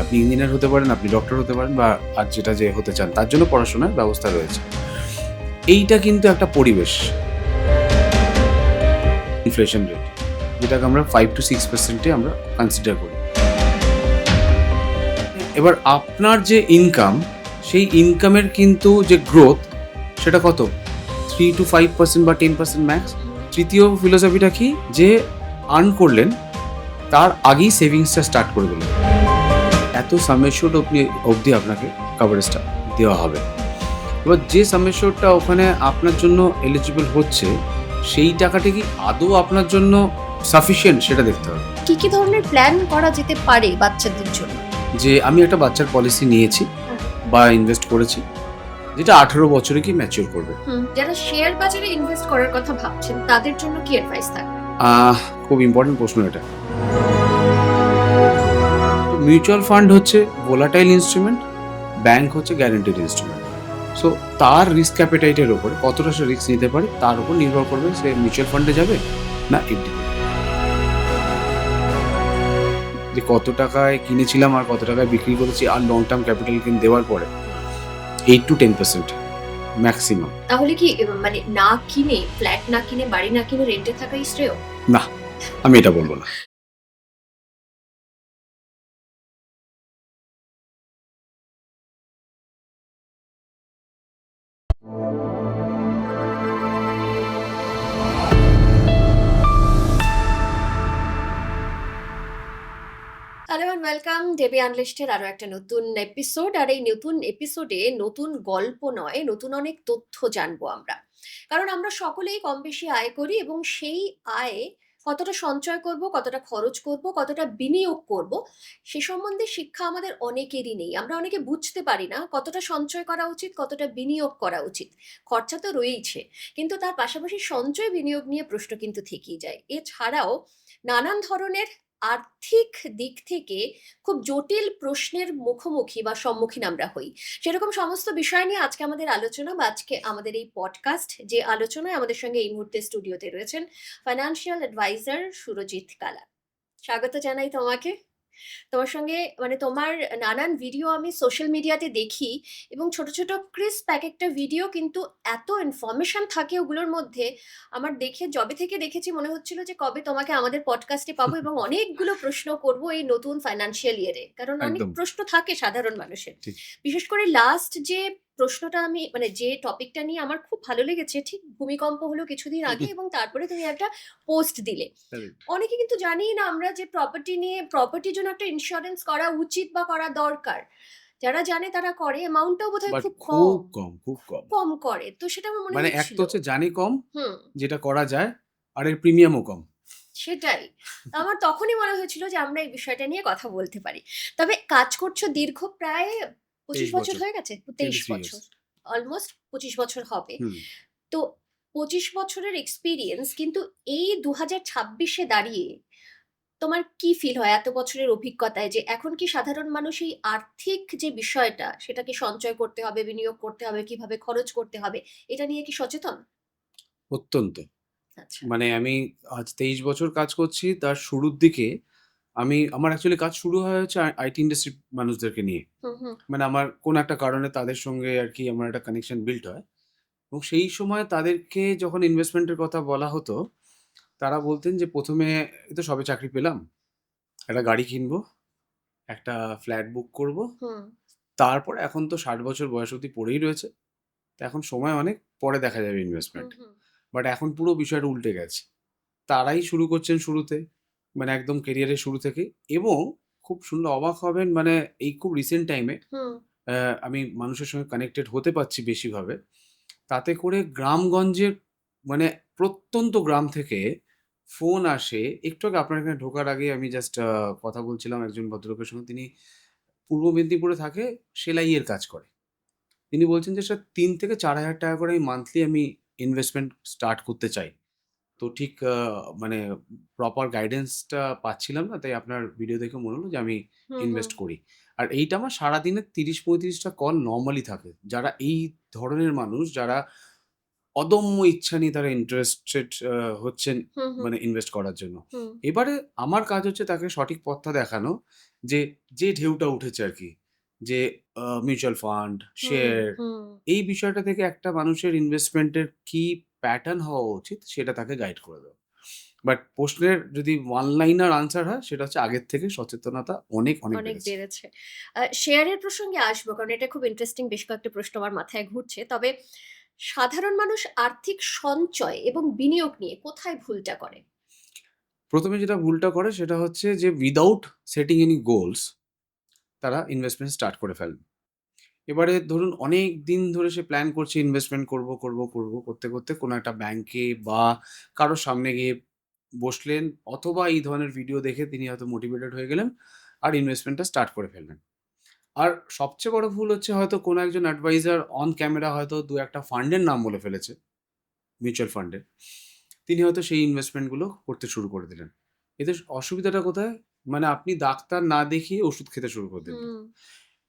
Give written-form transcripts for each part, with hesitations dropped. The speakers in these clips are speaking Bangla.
আপনি ইঞ্জিনিয়ার হতে পারেন, আপনি ডক্টর হতে পারেন, বা আর যেটা যে হতে চান তার জন্য পড়াশোনার ব্যবস্থা রয়েছে। এইটা কিন্তু একটা পরিবেশ, ইনফ্লেশন রেট, যেটাকে আমরা 5 to 6% আমরা কনসিডার করি। এবার আপনার যে ইনকাম, সেই ইনকামের কিন্তু যে গ্রোথ, সেটা কত? 3 to 5% বা 10% ম্যাক্স। তৃতীয় ফিলোসফিটা কি, যে আর্ন করলেন তার আগেই সেভিংসটা স্টার্ট করে দিলেন, এত সামেশোড অবধি আপনাকে কভারেজটা দেওয়া হবে। এবার যে সামেশোডটা ওখানে আপনার জন্য এলিজিবল হচ্ছে, সেই টাকাটা কি আদৌ আপনার জন্য সাফিসিয়েন্ট সেটা দেখতে হবে। কি কি ধরনের প্ল্যান করা যেতে পারে বাচ্চাদের জন্য? যে আমি একটা বাচ্চার পলিসি নিয়েছি বা ইনভেস্ট করেছি, যেটা 18 বছরে কি ম্যাচিওর করবে। যারা শেয়ার বাজারে ইনভেস্ট করার কথা ভাবছেন তাদের জন্য কি অ্যাডভাইস থাকবে? খুব ইম্পর্টেন্ট প্রশ্ন এটা। মিউচুয়াল ফান্ড হচ্ছে ভোলাটাইল ইনস্ট্রুমেন্ট, ব্যাংক হচ্ছে গ্যারান্টিড ইনস্ট্রুমেন্ট। সো তার রিস্ক অ্যাপেটাইটের ওপরে কতটা সে রিস্ক নিতে পারে তার উপর নির্ভর করবে সে মিউচুয়াল ফান্ডে যাবে না এফডি। যে কত টাকায় কিনেছিলাম আর কত টাকায় বিক্রি করেছি, আর লং টার্ম ক্যাপিটাল গেইন দেওয়ার পরে 8 to 10% ম্যাক্সিমাম। তাহলে কি মানে না কিনে, ফ্ল্যাট না কিনে, বাড়ি না কিনে রেন্টে থাকাই শ্রেয়? না, আমি এটা বলবো না। হ্যালো এন্ড ওয়েলকাম ডেবি আনলিস্টের আরো একটা নতুন এপিসোড। আর এই নতুন এপিসোডে নতুন গল্প নয়, নতুন অনেক তথ্য জানবো আমরা। কারণ আমরা সকলেই কম বেশি আয় করি এবং সেই আয় কতটা সঞ্চয় করব, কতটা খরচ করব, কতটা বিনিয়োগ করব, সে সম্বন্ধে শিক্ষা আমাদের অনেকেরই নেই। আমরা অনেকে বুঝতে পারি না কতটা সঞ্চয় করা উচিত, কতটা বিনিয়োগ করা উচিত। খরচা তো রয়েইছে, কিন্তু তার পাশাপাশি সঞ্চয় বিনিয়োগ নিয়ে প্রশ্ন কিন্তু থেকেই যায়। এছাড়াও নানান ধরনের আর্থিক দিক থেকে খুব জটিল প্রশ্নের মুখোমুখি বা সম্মুখীন আমরা হই। সেরকম সমস্ত বিষয় নিয়ে আজকে আমাদের আলোচনা বা আজকে আমাদের এই পডকাস্ট, যে আলোচনায় আমাদের সঙ্গে এই মুহূর্তে স্টুডিওতে রয়েছেন ফাইন্যান্সিয়াল অ্যাডভাইজার সুরজিৎ কালা। স্বাগত জানাই তোমাকে। তোমার সঙ্গে মানে তোমার নানান ভিডিও আমি সোশ্যাল মিডিয়াতে দেখি এবং ছোট ছোট ক্রিস্প এক একটা ভিডিও, কিন্তু এত ইনফরমেশন থাকে ওগুলোর মধ্যে। আমার দেখে যবে থেকে দেখেছি মনে হচ্ছিল যে কবে তোমাকে আমাদের পডকাস্টে পাবো এবং অনেকগুলো প্রশ্ন করব এই নতুন ফাইন্যান্সিয়াল ইয়ারে, কারণ অনেক একদম প্রশ্ন থাকে সাধারণ মানুষের। ঠিক। বিশেষ করে লাস্ট যে প্রশ্নটা আমি মানে যে টপিকটা নিয়ে আমার খুব ভালো লেগেছে, ঠিক ভূমিকম্প হলো কিছুদিন আগে এবং তারপরে তুমি একটা পোস্ট দিলে। Correct. অনেকে কিন্তু জানিই না আমরা যে প্রপার্টি নিয়ে, প্রপার্টির জন্য একটা ইন্স্যুরেন্স করা উচিত বা করা দরকার। যারা জানে তারা করে, অ্যামাউন্টটাও বোধহয় বাট খুব খুব কম কম, খুব কম। কম করে। তো সেটা আমার মনে মানে এক হচ্ছিল। তো হচ্ছে জানি কম, হুম, যেটা করা যায়, আর এর প্রিমিয়ামও কম। সেটাই। আমার তখনই মনে হয়েছিল যে আমরা এই বিষয়টা নিয়ে কথা বলতে পারি। তবে কাজ করছো দীর্ঘ প্রায় 25 23 বছর বছর, হয়ে গেছে? 23 23 বছর। years। অলমোস্ট 25 বছর হবে। হুম। তো 25 বছরের এক্সপেরিয়েন্স, কিন্তু এই 2026 এ দাঁড়িয়ে তোমার কি ফিল হয় এত বছরের অভিজ্ঞতায়, যে এখন কি সাধারণ মানুষ এই আর্থিক যে বিষয়টা, সেটাকে সঞ্চয় করতে হবে, বিনিয়োগ করতে হবে, কিভাবে খরচ করতে হবে, এটা নিয়ে কি সচেতন? অত্যন্ত। আচ্ছা। মানে আমি আজ 23 বছর কাজ করছি। তার শুরুর দিকে আমার অ্যাকচুয়ালি কাজ শুরু হয় হচ্ছে আইটি ইন্ডাস্ট্রির মানুষদেরকে নিয়ে। হুম, হুম, মানে আমার কোনো একটা কারণে তাদের সঙ্গে আরকি আমার একটা কানেকশন বিল্ড হয়। এবং সেই সময় তাদেরকে যখন ইনভেস্টমেন্টের কথা বলা হতো, তারা বলতেন যে, "প্রথমে এই তো সবে চাকরি পেলাম, একটা গাড়ি কিনবো, একটা ফ্ল্যাট বুক করব। হুম, তারপর এখন তো 60 বছর বয়স অবধি পড়েই রয়েছে। তো এখন সময় অনেক, পরে দেখা যাবে হুম, ইনভেস্টমেন্ট।" হুম, বাট এখন পুরো বিষয়টা উল্টে গেছে। তারাই শুরু করছেন শুরুতে, মানে একদম কেরিয়ারের শুরু থেকেই। এবং খুব শুনলে অবাক হবেন, মানে এই খুব রিসেন্ট টাইমে হুম, আমি মানুষের সঙ্গে কানেক্টেড হতে পারছি বেশিভাবে। তাতে করে গ্রামগঞ্জের, মানে প্রত্যন্ত গ্রাম থেকে ফোন আসে। একটু আগে আপনার এখানে ঢোকার আগে আমি জাস্ট কথা বলছিলাম একজন ভদ্রলোকের সঙ্গে। তিনি পূর্ব মেদিনীপুরে থাকে, সেলাইয়ের কাজ করে। তিনি বলছেন যে, "স্যার ৩ থেকে ৪,০০০ টাকা করে আমি মান্থলি ইনভেস্টমেন্ট স্টার্ট করতে চাই। তো ঠিক মানে প্রপার গাইডেন্সটা পাচ্ছিলাম না। তাই আপনার ভিডিও দেখে মনে হলো যে আমি হুম, হুম, ইনভেস্ট করি।" আর এইটা আমার সারাদিনে ৩০-৩৫ টা কল নরমালি থাকে। যারা এই ধরনের মানুষ, যারা অদম্য ইচ্ছা নিয়ে তারা ইন্টারেস্টেড হচ্ছেন হুম, হুম, মানে ইনভেস্ট করার জন্য। হুম, এবারে আমার কাজ হচ্ছে তাকে সঠিক পথটা দেখানো যে যে ঢেউটা উঠেছে আর কি, যে মিউচুয়াল ফান্ড, হুম, শেয়ার, হুম। এই বিষয়টা থেকে একটা মানুষের ইনভেস্টমেন্টের কি প্যাটার্ন হওয়া উচিত সেটা তাকে গাইড করে দেওয়া। বাট প্রশ্নের যদি ওয়ান লাইনার আনসার হয় সেটা হচ্ছে আগের থেকে সচেতনতা অনেক, অনেক অনেক বেড়েছে। বেড়েছে। শেয়ারের প্রসঙ্গে আসবো কারণ এটা খুব ইন্টারেস্টিং বেশ কয়েকটা প্রশ্ন আমার মাথায় ঘুরছে। তবে সাধারণ মানুষ আর্থিক সঞ্চয় এবং বিনিয়োগ নিয়ে কোথায় ভুলটা করে? ১ম এ যেটা ভুলটা করে সেটা হচ্ছে যে উইথআউট সেটিং এনি গোলস তারা ইনভেস্টমেন্ট স্টার্ট করে ফেলে। এবারে ধরুন অনেক দিন ধরে সে প্ল্যান করছে ইনভেস্টমেন্ট করব, করব, করব করতে, করতে কোনো একটা ব্যাংকে বা কারো সামনে গিয়ে বসলেন অথবা এই ধরনের ভিডিও দেখে তিনি হয়তো মোটিভেটেড হয়ে গেলেন আর ইনভেস্টমেন্টটা স্টার্ট করে ফেললেন। আর সবচেয়ে বড় ভুল হচ্ছে হয়তো কোনো একজন অ্যাডভাইজার অন ক্যামেরা হয়তো ২-১ টা ফান্ডের নাম বলে ফেলেছে, মিউচুয়াল ফান্ডের। তিনি হয়তো সেই ইনভেস্টমেন্ট গুলো করতে শুরু করে দিলেন। এতে অসুবিধাটা কোথায়? মানে আপনি ডাক্তার না দেখিয়ে ওষুধ খেতে শুরু করে দিলেন। হুম,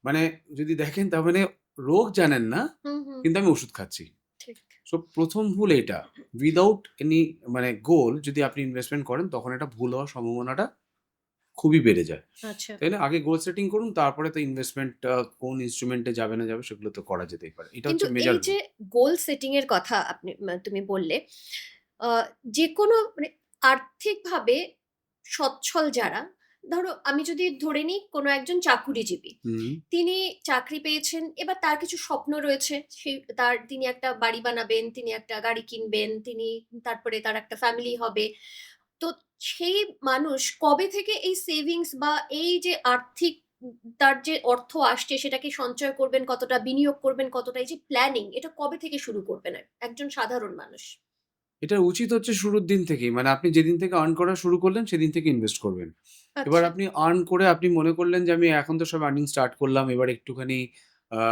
মানে যদি দেখেন তার মানে রোগ জানেন না, হুম, হুম। কিন্তু আমি ওষুধ খাচ্ছি। ঠিক। সো ১ম ভুল এইটা। উইথআউট এনি মানে গোল যদি আপনি ইনভেস্টমেন্ট করেন তখন এটা ভুল হওয়ার সম্ভাবনাটা খুবই বেড়ে যায়। আচ্ছা। তাই না? আগে গোল সেটিং করুন তারপরে তো ইনভেস্টমেন্টটা কোন ইন্সট্রুমেন্টে যাবে না যাবে সেগুলো তো করা যেতেই পারে। এটা কিন্তু হচ্ছে এই মেজর যে ভুল। গোল সেটিং এর কথা আপনি তুমি বললে, আ যেকোনো মানে আর্থিকভাবে সচ্ছল যারা, ধরো আমি যদি ধরে নিই কোনো একজন চাকুরিজীবী। হুম, তিনি চাকরি পেয়েছেন, এবার তার কিছু স্বপ্ন রয়েছে। তিনি একটা বাড়ি বানাবেন, তিনি একটা গাড়ি কিনবেন, তারপরে তার একটা ফ্যামিলি হবে। তো সেই মানুষ কবে থেকে এই সেভিংস বা এই যে আর্থিক তার যে অর্থ আসছে সেটাকে সঞ্চয় করবেন, কতটা বিনিয়োগ করবেন, কতটা এই যে প্ল্যানিং এটা কবে থেকে শুরু করবেন একজন সাধারণ মানুষ? এটা উচিত হচ্ছে শুরুর দিন থেকেই। মানে আপনি যেদিন থেকে আর্ন করা শুরু করলেন সেদিন থেকে ইনভেস্ট করবেন। এবার আচ্ছা। আপনি আর্ন করে আপনি মনে করলেন যে আমি এখন তো সব আর্নিং স্টার্ট করলাম। এবার একটুখানি আ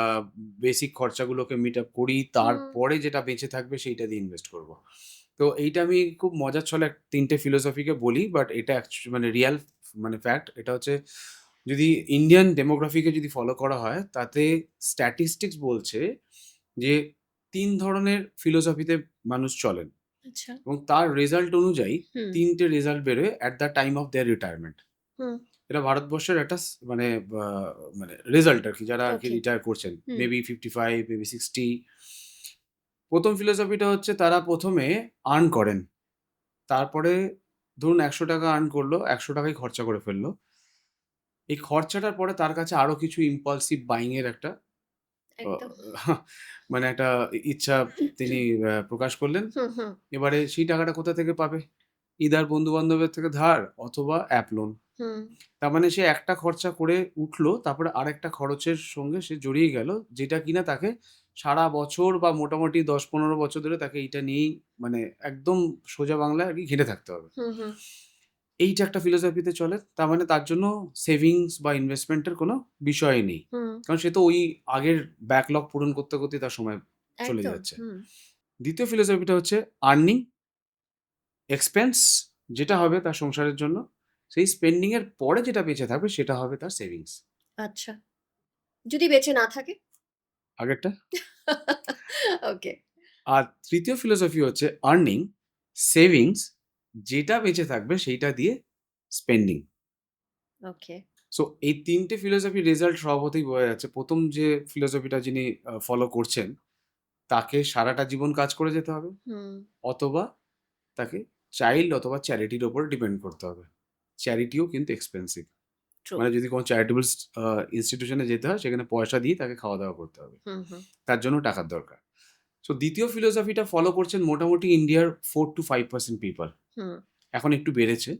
বেসিক খরচাগুলোকে মিট আপ করি। হুম, তারপরে যেটা বেঁচে থাকবে সেইটা দিয়ে ইনভেস্ট করব। তো এইটা আমি খুব মজার ছলে ৩ টে ফিলোসফিকে বলি। বাট এটা মানে রিয়াল মানে ফ্যাক্ট। এটা হচ্ছে যদি ইন্ডিয়ান ডেমোগ্রাফিকে যদি ফলো করা হয় তাতে স্ট্যাটিস্টিক্স বলছে যে ৩ ধরনের ফিলোসফিতে মানুষ চলেন। আচ্ছা। এবং তার রেজাল্ট অনুযায়ী হুম, ৩ টে রেজাল্ট বেরোয় at the time of their retirement. Hmm, এটা ভারতবর্ষের একটা মানে আ মানে রেজাল্ট আরকি যারা আরকি ওকে। রিটায়ার করছেন। হুম, মেবি 55, মেবি 60। ১ম ফিলোসফিটা হচ্ছে তারা ১ম এ আর্ন করেন। তারপরে ধরুন ৳১০০ আর্ন করলো, ৳১০০ ই খরচা করে ফেলল। এই খরচাটার পরে তার কাছে আরো কিছু impulsive buying এর একটা আ একদম। মানে একটা ইচ্ছা তিনি প্রকাশ করলেন। হুম, হুম, এবারে সেই টাকাটা কোথা থেকে পাবে? ইদার বন্ধু-বান্ধবের থেকে ধার অথবা অ্যাপ লোন। হুম, তার মানে সে একটা খরচা করে উঠলো, তারপরে আরেকটা খরচের সঙ্গে সে জড়িয়ে গেল, যেটা কিনা তাকে সারা বছর বা মোটামুটি ১০-১৫ বছর ধরে তাকে এইটা নিয়েই মানে একদম সোজা বাংলায় আরকি ঘেঁটে থাকতে হবে। হুম, হুম, এইটা একটা ফিলোসফিতে চলে। তার মানে তার জন্য সেভিংস বা ইনভেস্টমেন্ট এর কোনো বিষয়ই নেই। হুম, কারণ সে তো ওই আগের ব্যাকলগ পূরণ করতে, করতেই তার সময় চলে একদম। যাচ্ছে। হুম, ২য় ফিলোসফিটা হচ্ছে আর্নিং, এক্সপেন্স যেটা হবে তার সংসারের জন্য, সেই স্পেন্ডিং এর পরে যেটা বেঁচে থাকবে সেটা হবে তার সেভিংস। আচ্ছা। যদি বেঁচে না থাকে? আগেরটা। ওকে, আর ৩য় ফিলোসফি হচ্ছে আর্নিং, সেভিংস যেটা বেঁচে থাকবে সেইটা দিয়ে স্পেন্ডিং। ওকে। সো এই ৩ টে ফিলোসফির রেজাল্ট স্বভাবতই বোঝা যাচ্ছে। ১ম যে ফিলোসফিটা যিনি ফলো করছেন, তাকে সারাটা জীবন কাজ করে যেতে হবে। হুম, অথবা তাকে চাইল্ড অথবা চ্যারিটির উপর ডিপেন্ড করতে হবে। চ্যারিটিও কিন্তু এক্সপেনসিভ। ট্রু। মানে যদি কোনো চ্যারিটেবল আ ইনস্টিটিউশন এ যেতে হয় সেখানে পয়সা দিয়ে তাকে খাওয়া-দাওয়া করতে হবে। হুম, হুম, তার জন্য টাকার দরকার। সো ২য় ফিলোসফিটা ফলো করছেন মোটামুটি ইন্ডিয়ার 4-5% পিপল। হুম। এখন একটু বেড়েছে।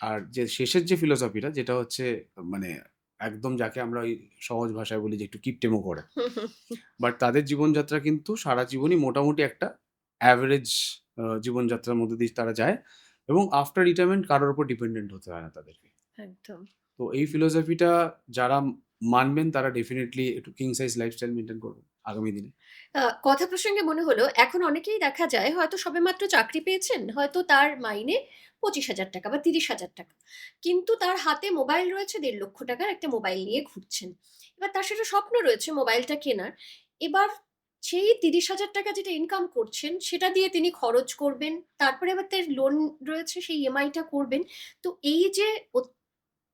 আর যে শেষের যে ফিলোসফিটা যেটা হচ্ছে মানে একদম যাকে আমরা ওই সহজ ভাষায় বলি যে একটু কিপটেমো করে। হুম, হুম, বাট তাদের জীবনযাত্রা কিন্তু সারা জীবনই মোটামুটি একটা এভারেজ জীবনযাত্রার মধ্যে দিয়ে তারা যায় এবং আফটার রিটায়ারমেন্ট কারোর উপর ডিপেন্ডেন্ট হতে হয় না তাদেরকে। একদম। তো এই ফিলোসফিটা যারা মানবেন তারা ডেফিনিটলি একটু কিং সাইজ লাইফস্টাইল মেইনটেইন করবেন আগামী দিনে। কথা প্রসঙ্গে মনে হলো এখন অনেকেই দেখা যায় হয়তো সবেমাত্র চাকরি পেয়েছেন, হয়তো তার মাইনে ৳২৫,০০০ বা ৳৩০,০০০। কিন্তু তার হাতে মোবাইল রয়েছে ৳১.৫ লক্ষ একটা মোবাইল নিয়ে ঘুরছেন। এবার তার সেটা স্বপ্ন রয়েছে মোবাইলটা কেনার। এবার সেই ৳৩০,০০০ যেটা ইনকাম করছেন সেটা দিয়ে তিনি খরচ করবেন। তারপরে আবার তার লোন রয়েছে সেই ইএমআইটা করবেন। তো এই যে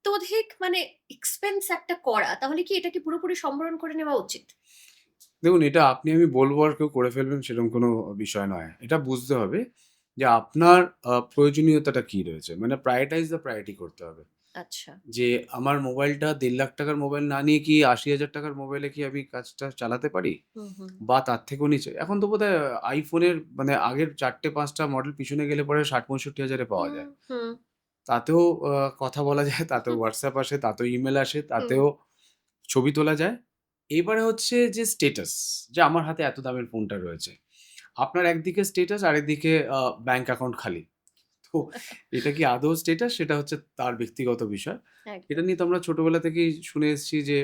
অত্যধিক মানে এক্সপেন্স একটা করা, তাহলে কি এটাকে পুরোপুরি সম্বরণ করে নেওয়া উচিত? দেখুন, এটা আপনি আমি বলবো আর কেউ করে ফেলবেন সেরকম কোনো বিষয় নয়। এটা বুঝতে হবে যে আপনার প্রয়োজনীয়তাটা কি রয়েছে। মানে prioritize the priority করতে হবে। আচ্ছা। যে আমার মোবাইলটা ৳১.৫ লাখ মোবাইল না নিয়ে কি ৳৮০,০০০ মোবাইলে কি আমি কাজটা চালাতে পারি? হুম, হুম। বা তার থেকেও নিচে? এখন তো বোধহয় iPhone-এর মানে আগের ৪ টে ৫ টা মডেল পিছনে গেলে পরে ৬০,০০০-৬৫,০০০ এ পাওয়া হুম, যায়। হুম, তাতেও কথা বলা যায়, তাতেও হুম, WhatsApp আসে, তাতেও ইমেইল আসে, হুম, তাতেও ছবি তোলা যায়। এবারে হচ্ছে যে স্ট্যাটাস, যে আমার হাতে এত দামের ফোনটা রয়েছে। আপনার একদিকে স্ট্যাটাস, আরেকদিকে ব্যাংক অ্যাকাউন্ট খালি। তো এটা কি আদৌ স্ট্যাটাস? সেটা হচ্ছে তার ব্যক্তিগত বিষয়। এটা একদম। নিয়ে তো আমরা ছোটবেলা থেকেই শুনে এসেছি যে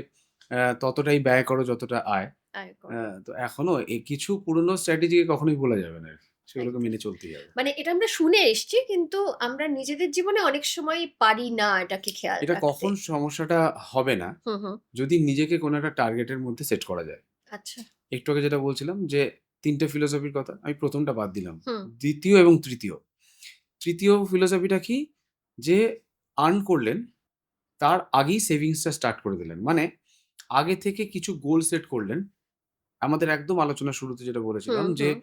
ততটাই ব্যয় করো যতটা আয়। আয় করো। তো এখনো কিছু পুরনো স্ট্র্যাটেজিকে কখনোই ভোলা যাবে না আরকি। সেগুলোকে একদম। মেনে চলতেই হবে। মানে এটা আমরা শুনে এসছি, কিন্তু আমরা নিজেদের জীবনে অনেক সময় পারি না এটাকে খেয়াল এটা রাখতে। কখন সমস্যাটা হবে না, হুম, হুম। যদি নিজেকে কোনো একটা টার্গেটের মধ্যে সেট করা যায়। আচ্ছা। একটু আগে যেটা বলছিলাম যে ৩ টে ফিলোসফির কথা, আমি ১ম টা বাদ দিলাম। হুম, ২য় এবং ৩য়। ৩য় ফিলোসফিটা কি? যে আর্ন করলেন, তার আগেই সেভিংসটা স্টার্ট করে দিলেন। মানে আগে থেকে কিছু গোল সেট করলেন। আমাদের একদম আলোচনার শুরুতে যেটা বলেছিলাম হুম, যে হুম,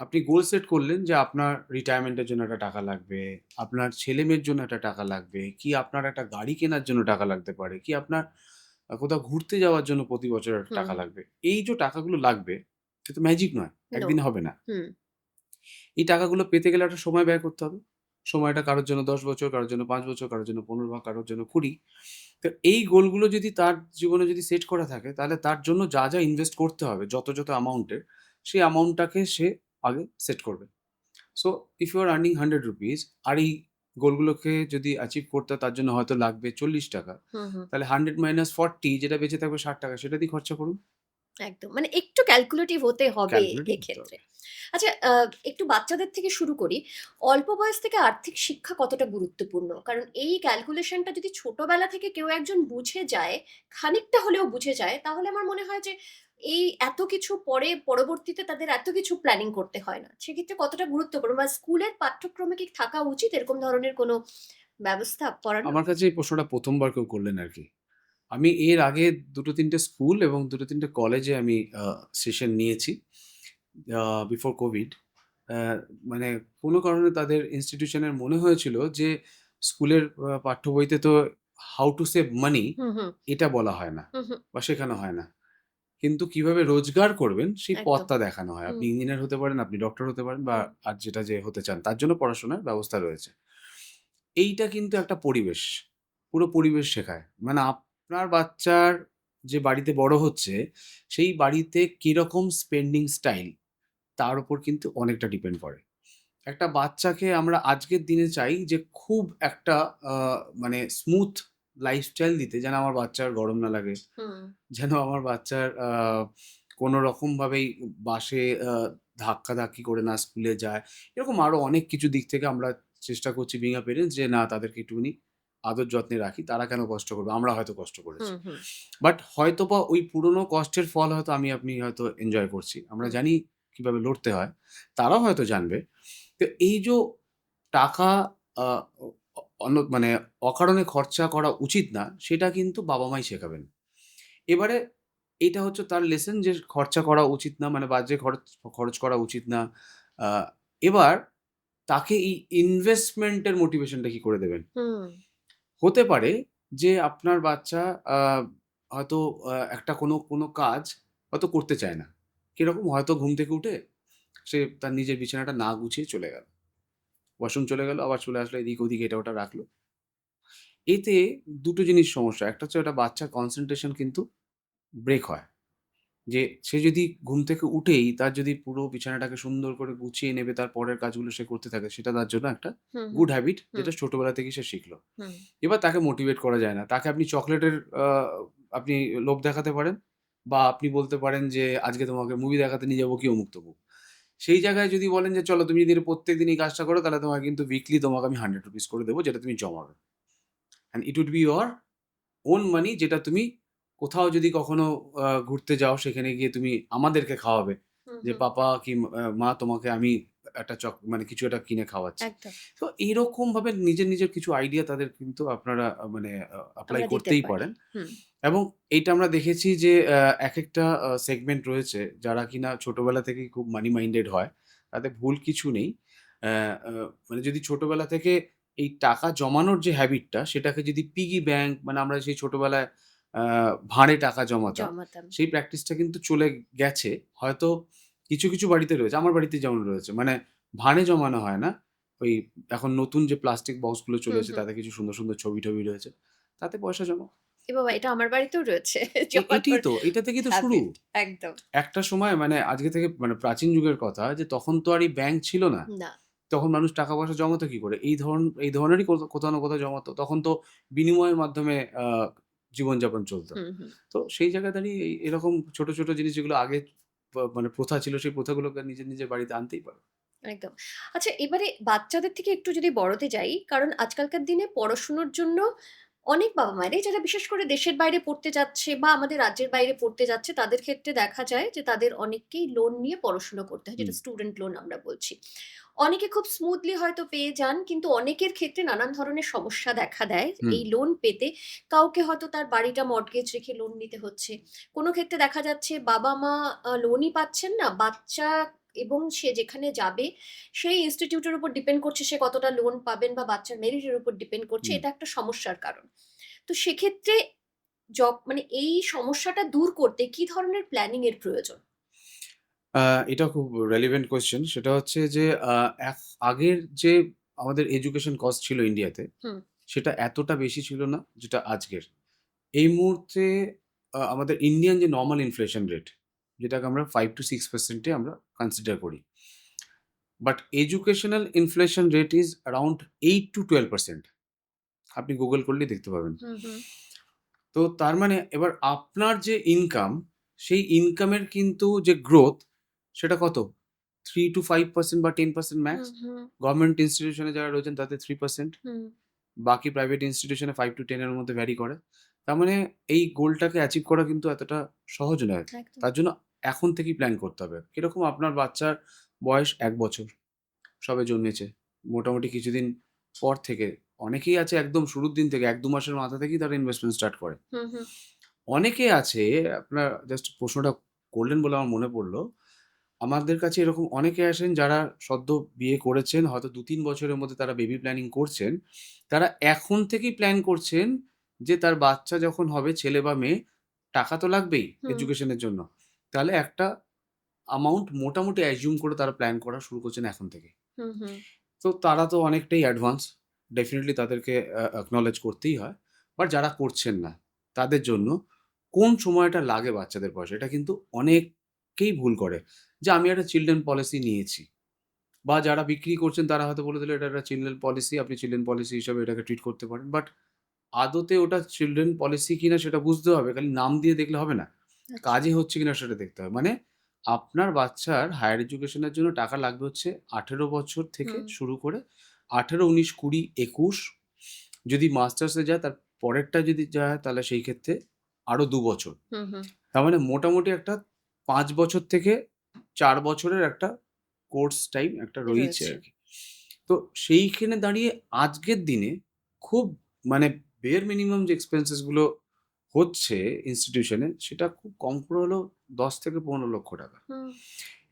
আপনি গোল সেট করলেন যে আপনার রিটায়ারমেন্টের জন্য একটা টাকা লাগবে, আপনার ছেলেমেয়ের জন্য একটা টাকা লাগবে, কি আপনার একটা গাড়ি কেনার জন্য টাকা লাগতে পারে, কি আপনার কোথাও ঘুরতে যাওয়ার জন্য প্রতি বছর একটা হুম, টাকা হুম। লাগবে। এই যে টাকাগুলো লাগবে, সে তো ম্যাজিক নয়, নো। একদিনে হবে না। হুম, এই টাকাগুলো পেতে গেলে একটা সময় ব্যয় করতে হবে। সময়টা কারোর জন্য ১০ বছর, কারোর জন্য ৫ বছর, কারোর জন্য ১৫ বা কারোর জন্য ২০। তো এই গোলগুলো যদি তার জীবনে যদি সেট করা থাকে, তাহলে তার জন্য যা ইনভেস্ট করতে হবে যত অ্যামাউন্টের, সেই অ্যামাউন্টটাকে সে আগে সেট করবে। So if you are earning ৳100 আর এই গোলগুলোকে যদি অ্যাচিভ করতে তার জন্য হয়তো লাগবে ৳৪০, হুম, হুম। তাহলে 100 মাইনাস 40 যেটা বেঁচে থাকবে ৳৬০, সেটা দিয়ে খরচা করুন। একদম। মানে একটু ক্যালকুলেটিভ হতে হবে ক্যালকুলেটই করতে এক্ষেত্রে। হবে। আচ্ছা, একটু বাচ্চাদের থেকে শুরু করি। অল্প বয়স থেকে আর্থিক শিক্ষা কতটা গুরুত্বপূর্ণ? কারণ এই ক্যালকুলেশনটা যদি ছোটবেলা থেকে কেউ একজন বুঝে যায়, খানিকটা হলেও বুঝে যায়, তাহলে আমার মনে হয় যে এই এত কিছু পরে পরবর্তীতে তাদের এত কিছু প্ল্যানিং করতে হয় না। সেক্ষেত্রে কতটা গুরুত্বপূর্ণ, বা স্কুলের পাঠ্যক্রমে কি থাকা উচিত এরকম ধরনের কোনো ব্যবস্থা পড়ানোর? আমার কাছে এই প্রশ্নটা ১ম বার কেউ করলেন আরকি। আমি এর আগে ২-৩ টে স্কুল এবং ২-৩ টে কলেজে আমি সেশন নিয়েছি আ বিফোর কোভিড। অ্যা মানে কোনো কারণে তাদের ইনস্টিটিউশনের মনে হয়েছিল যে স্কুলের পাঠ্য বইতে তো হাউ টু সেভ মানি হুম, হুম, এটা বলা হয় না হুম, হুম। বা শেখানো হয় না। কিন্তু কিভাবে রোজগার করবেন সেই একদম। পথটা দেখানো হয়। হুম, আপনি ইঞ্জিনিয়ার হতে পারেন, আপনি ডক্টর হতে পারেন বা হুম, আর যেটা যে হতে চান তার জন্য পড়াশোনার ব্যবস্থা রয়েছে। এইটা কিন্তু একটা পরিবেশ। পুরো পরিবেশ শেখায়। মানে আপনার বাচ্চার যে বাড়িতে বড় হচ্ছে, সেই বাড়িতে কিরকম স্পেন্ডিং স্টাইল তার উপর কিন্তু অনেকটা ডিপেন্ড করে। একটা বাচ্চাকে আমরা আজকের দিনে চাই যে খুব একটা আ মানে স্মুথ লাইফস্টাইল দিতে, যেন আমার বাচ্চার গরম না লাগে। হুম, যেন আমার বাচ্চার কোনো রকমভাবেই বাসে ধাক্কাধাক্কি করে না স্কুলে যায়। এরকম আরো অনেক কিছু দিক থেকে আমরা চেষ্টা করছি being a parents যে না, তাদেরকে একটুখানি আদর যত্নে রাখি। তারা কেন কষ্ট করবে? আমরা হয়তো কষ্ট করেছি। হুম, হুম, বাট হয়তোবা ওই পুরনো কষ্টের ফল হয়তো আমি আপনি হয়তো এনজয় করছি। আমরা হুম, জানি কিভাবে লড়তে হয়। তারাও হয়তো জানবে। তো এই যো টাকা আ অ মানে অকারণে খরচা করা উচিত না, সেটা কিন্তু বাবা-মাই শেখাবেন। এবারে এইটা হচ্ছে তার লেসন যে খরচা করা উচিত না, মানে বাজে খরচ খরচ করা উচিত না। আ এবার তাকে এই ইনভেস্টমেন্ট এর মোটিভেশনটা কি করে দেবেন? হুম, হতে পারে যে আপনার বাচ্চা আ হয়তো একটা কোনো কাজ হয়তো করতে চায় না। কিরকম? হয়তো ঘুম থেকে উঠে সে তার নিজের বিছানাটা না গুছিয়ে চলে গেল। ওয়াশরুম চলে গেল, আবার চলে আসলো, এদিক ওদিক এটা ওটা রাখলো। এতে ২ টো জিনিস সমস্যা। একটা হচ্ছে একটা বাচ্চার কনসেনট্রেশন কিন্তু ব্রেক হয়। যে সে যদি ঘুম থেকে উঠেই তার যদি পুরো বিছানাটাকে সুন্দর করে গুছিয়ে নেবে, তার পরের কাজগুলো সে করতে থাকে, সেটা তার জন্য একটা হুম, হুম, গুড হ্যাবিট, হুম, যেটা ছোটবেলা থেকেই সে শিখলো। হুম, এবার তাকে মোটিভেট করা যায় না। তাকে আপনি চকোলেটের আপনি লোভ দেখাতে পারেন বা আপনি বলতে পারেন যে, "আজকে তোমাকে মুভি দেখাতে নিয়ে যাবো কি অমুক-তমুক।" সেই জায়গায় যদি বলেন যে, "চলো তুমি যদি প্রত্যেকদিন এই কাজটা করো, তাহলে তোমাকে কিন্তু উইকলি তোমাকে আমি ৳100 করে দেবো, যেটা তুমি জমাবে। And it would be your own money, যেটা তুমি কোথাও যদি কখনো ঘুরতে যাও, সেখানে গিয়ে তুমি আমাদেরকে খাওয়াবে। হুম, যে হুম, পাপা কি মা তোমাকে আমি একটা মানে কিছু একটা কিনে খাওয়াচ্ছি। একদম। তো এরকমভাবে নিজের কিছু আইডিয়া তাদের কিন্তু আপনারা মানে এপ্লাই আমরা দিতে করতেই পারি। পারেন। হুম, এবং এইটা আমরা দেখেছি যে একেকটা সেগমেন্ট রয়েছে যারা কিনা ছোটবেলা থেকেই খুব মানি মাইন্ডেড হয়। তাতে ভুল কিছু নেই। অ্যা আ মানে যদি ছোটবেলা থেকে এই টাকা জমানোর যে হ্যাবিটটা সেটাকে যদি পিগি ব্যাংক মানে আমরা সেই ছোটবেলায় আ ভাঁড়ে টাকা জমাতাম, জমাতাম। সেই প্র্যাকটিসটা কিন্তু চলে গেছে। হয়তো কিছু বাড়িতে রয়েছে। আমার বাড়িতে যেমন রয়েছে। মানে ভাঁড়ে জমানো হয় না। ওই এখন নতুন যে প্লাস্টিক বক্সগুলো চলে হুম, এসেছে হুম। তাতে কিছু সুন্দর ছবি-টবি রয়েছে। তাতে পয়সা জমাও। এ বাবা! এটা আমার বাড়িতেও রয়েছে জমানোর এটা থেকেই তো শুরু। হ্যাবিট। একদম। একটা সময় মানে আজকে থেকে মানে প্রাচীন যুগের কথা যে তখন তো আর এই ব্যাংক ছিল না। না। তখন মানুষ টাকা-পয়সা জমাতো কি করে? এই ধরনেরই কোথাও না কোথাও জমাতো। তখন তো বিনিময়ের মাধ্যমে জীবনযাপন চলত। হুম, হুম। তো সেই জায়গায় দাঁড়িয়ে এরকম ছোট জিনিস যেগুলো আগে মানে প্রথা ছিল সেই প্রথাগুলোকে নিজের বাড়িতে আনতেই পারো। একদম। আচ্ছা এবারে বাচ্চাদের থেকে একটু যদি বড়তে যাই, কারণ আজকালকার দিনে পড়াশুনোর জন্য অনেক বাবা-মায়েরাই যারা বিশেষ করে দেশের বাইরে পড়তে যাচ্ছে বা আমাদের রাজ্যের বাইরে পড়তে যাচ্ছে, তাদের ক্ষেত্রে দেখা যায় যে তাদের অনেককেই লোন নিয়ে পড়াশুনো করতে হয়, হুম, যেটা স্টুডেন্ট লোন আমরা বলছি। অনেকে খুব স্মুথলি হয়তো পেয়ে যান, কিন্তু অনেকের ক্ষেত্রে নানান ধরনের সমস্যা দেখা দেয় হুম, এই লোন পেতে। কাউকে হয়তো তার বাড়িটা মর্টগেজ রেখে লোন নিতে হচ্ছে। কোনো ক্ষেত্রে দেখা যাচ্ছে বাবা-মা লোনই পাচ্ছেন না, বাচ্চা এবং সে যেখানে যাবে সেই ইনস্টিটিউটের উপর ডিপেন্ড করছে সে কতটা লোন পাবেন বা বাচ্চার মেরিটের উপর ডিপেন্ড করছে। হুম। এটা একটা সমস্যার কারণ। তো সেক্ষেত্রে মানে এই সমস্যাটা দূর করতে কি ধরনের প্ল্যানিং এর প্রয়োজন? আ এটা খুব রেলেভেন্ট কোয়েশ্চেন। সেটা হচ্ছে যে আ এক আগের যে আমাদের এডুকেশন কস্ট ছিল ইন্ডিয়াতে, হুম, সেটা এতটা বেশি ছিল না যেটা আজকের। এই মুহূর্তে আমাদের ইন্ডিয়ান যে নরমাল ইনফ্লেশন রেট, যেটাকে আমরা 5 to 6% এ আমরা কনসিডার করি। But educational inflation rate is around 8 to 12%। আপনি গুগল করলেই দেখতে পাবেন। হুম, হুম, তো তার মানে এবার আপনার যে ইনকাম, সেই ইনকামের কিন্তু যে গ্রোথ, সেটা কত? 3 to 5% বা 10% ম্যাক্স। হুম, হুম, গভর্নমেন্ট ইনস্টিটিউশনে যারা রয়েছেন তাতে 3%। হুম, বাকি প্রাইভেট ইনস্টিটিউশনে 5 to 10 এর মধ্যে ভ্যারি করে। তার মানে এই গোলটাকে অ্যাচিভ করা কিন্তু এতটা সহজ নয়। একদম। তার জন্য এখন থেকেই প্ল্যান করতে হবে। কিরকম আপনার বাচ্চার বয়স ১ বছর, সবে জন্মেছে। মোটামুটি কিছুদিন পর থেকে অনেকেই আছে একদম শুরুর দিন থেকে ১-২ মাসের মাথা থেকেই তারা ইনভেস্টমেন্ট স্টার্ট করে। হুম, হুম, অনেকে আছে আপনার জাস্ট প্রশ্নটা করলেন বলে আমার মনে পড়ল। আমাদের কাছে এরকম অনেকে আসেন যারা সদ্য বিয়ে করেছেন, হয়তো ২-৩ বছরের মধ্যে তারা বেবি প্ল্যানিং করছেন। তারা এখন থেকেই প্ল্যান করছেন যে তার বাচ্চা যখন হবে ছেলে বা মেয়ে, টাকা তো লাগবেই হুম, এডুকেশনের জন্য। তাহলে একটা অ্যামাউন্ট মোটামুটি অ্যাজিউম করে তারা প্ল্যান করা শুরু করছেন এখন থেকেই। হুম, হুম, তো তারা তো অনেকটাই অ্যাডভান্স। ডেফিনিটলি তাদেরকে অ্যাকনলেজ করতেই হয়। বাট যারা করছেন না, তাদের জন্য কোন সময়টা লাগে বাচ্চাদের বয়সে, এটা কিন্তু অনেকেই ভুল করে। যে আমি একটা চিলড্রেন পলিসি নিয়েছি। বা যারা বিক্রি করছেন তারা হয়তো বলে দিল এটা একটা চিলড্রেন পলিসি, আপনি চিলড্রেন পলিসি হিসাবে এটাকে ট্রিট করতে পারেন। বাট আদতে ওটা চিলড্রেন পলিসি কিনা সেটা বুঝতে হবে। খালি নাম দিয়ে দেখলে হবে না। আচ্ছা। কাজে হচ্ছে কিনা সেটা দেখতে হবে। মানে আপনার বাচ্চার হায়ার এডুকেশন এর জন্য টাকা লাগবে হচ্ছে ১৮ বছর থেকে হুম, শুরু করে ১৮, ১৯, ২০, ২১ যদি মাস্টার্সে যায় তার পরেরটা যদি যায় তাহলে সেই ক্ষেত্রে আরো ২ বছর। হুম, হুম, তার মানে মোটামুটি একটা ৫ বছর থেকে ৪ বছরের একটা কোর্স টাইম একটা রয়েছে রয়েছে। আরকি। তো সেইখানে দাঁড়িয়ে আজকের দিনে খুব মানে বেয়ার মিনিমাম যে এক্সপেন্সেস গুলো হচ্ছে ইনস্টিটিউশনে সেটা খুব কম করে হলেও ১০ থেকে ১৫ লক্ষ টাকা। হুম,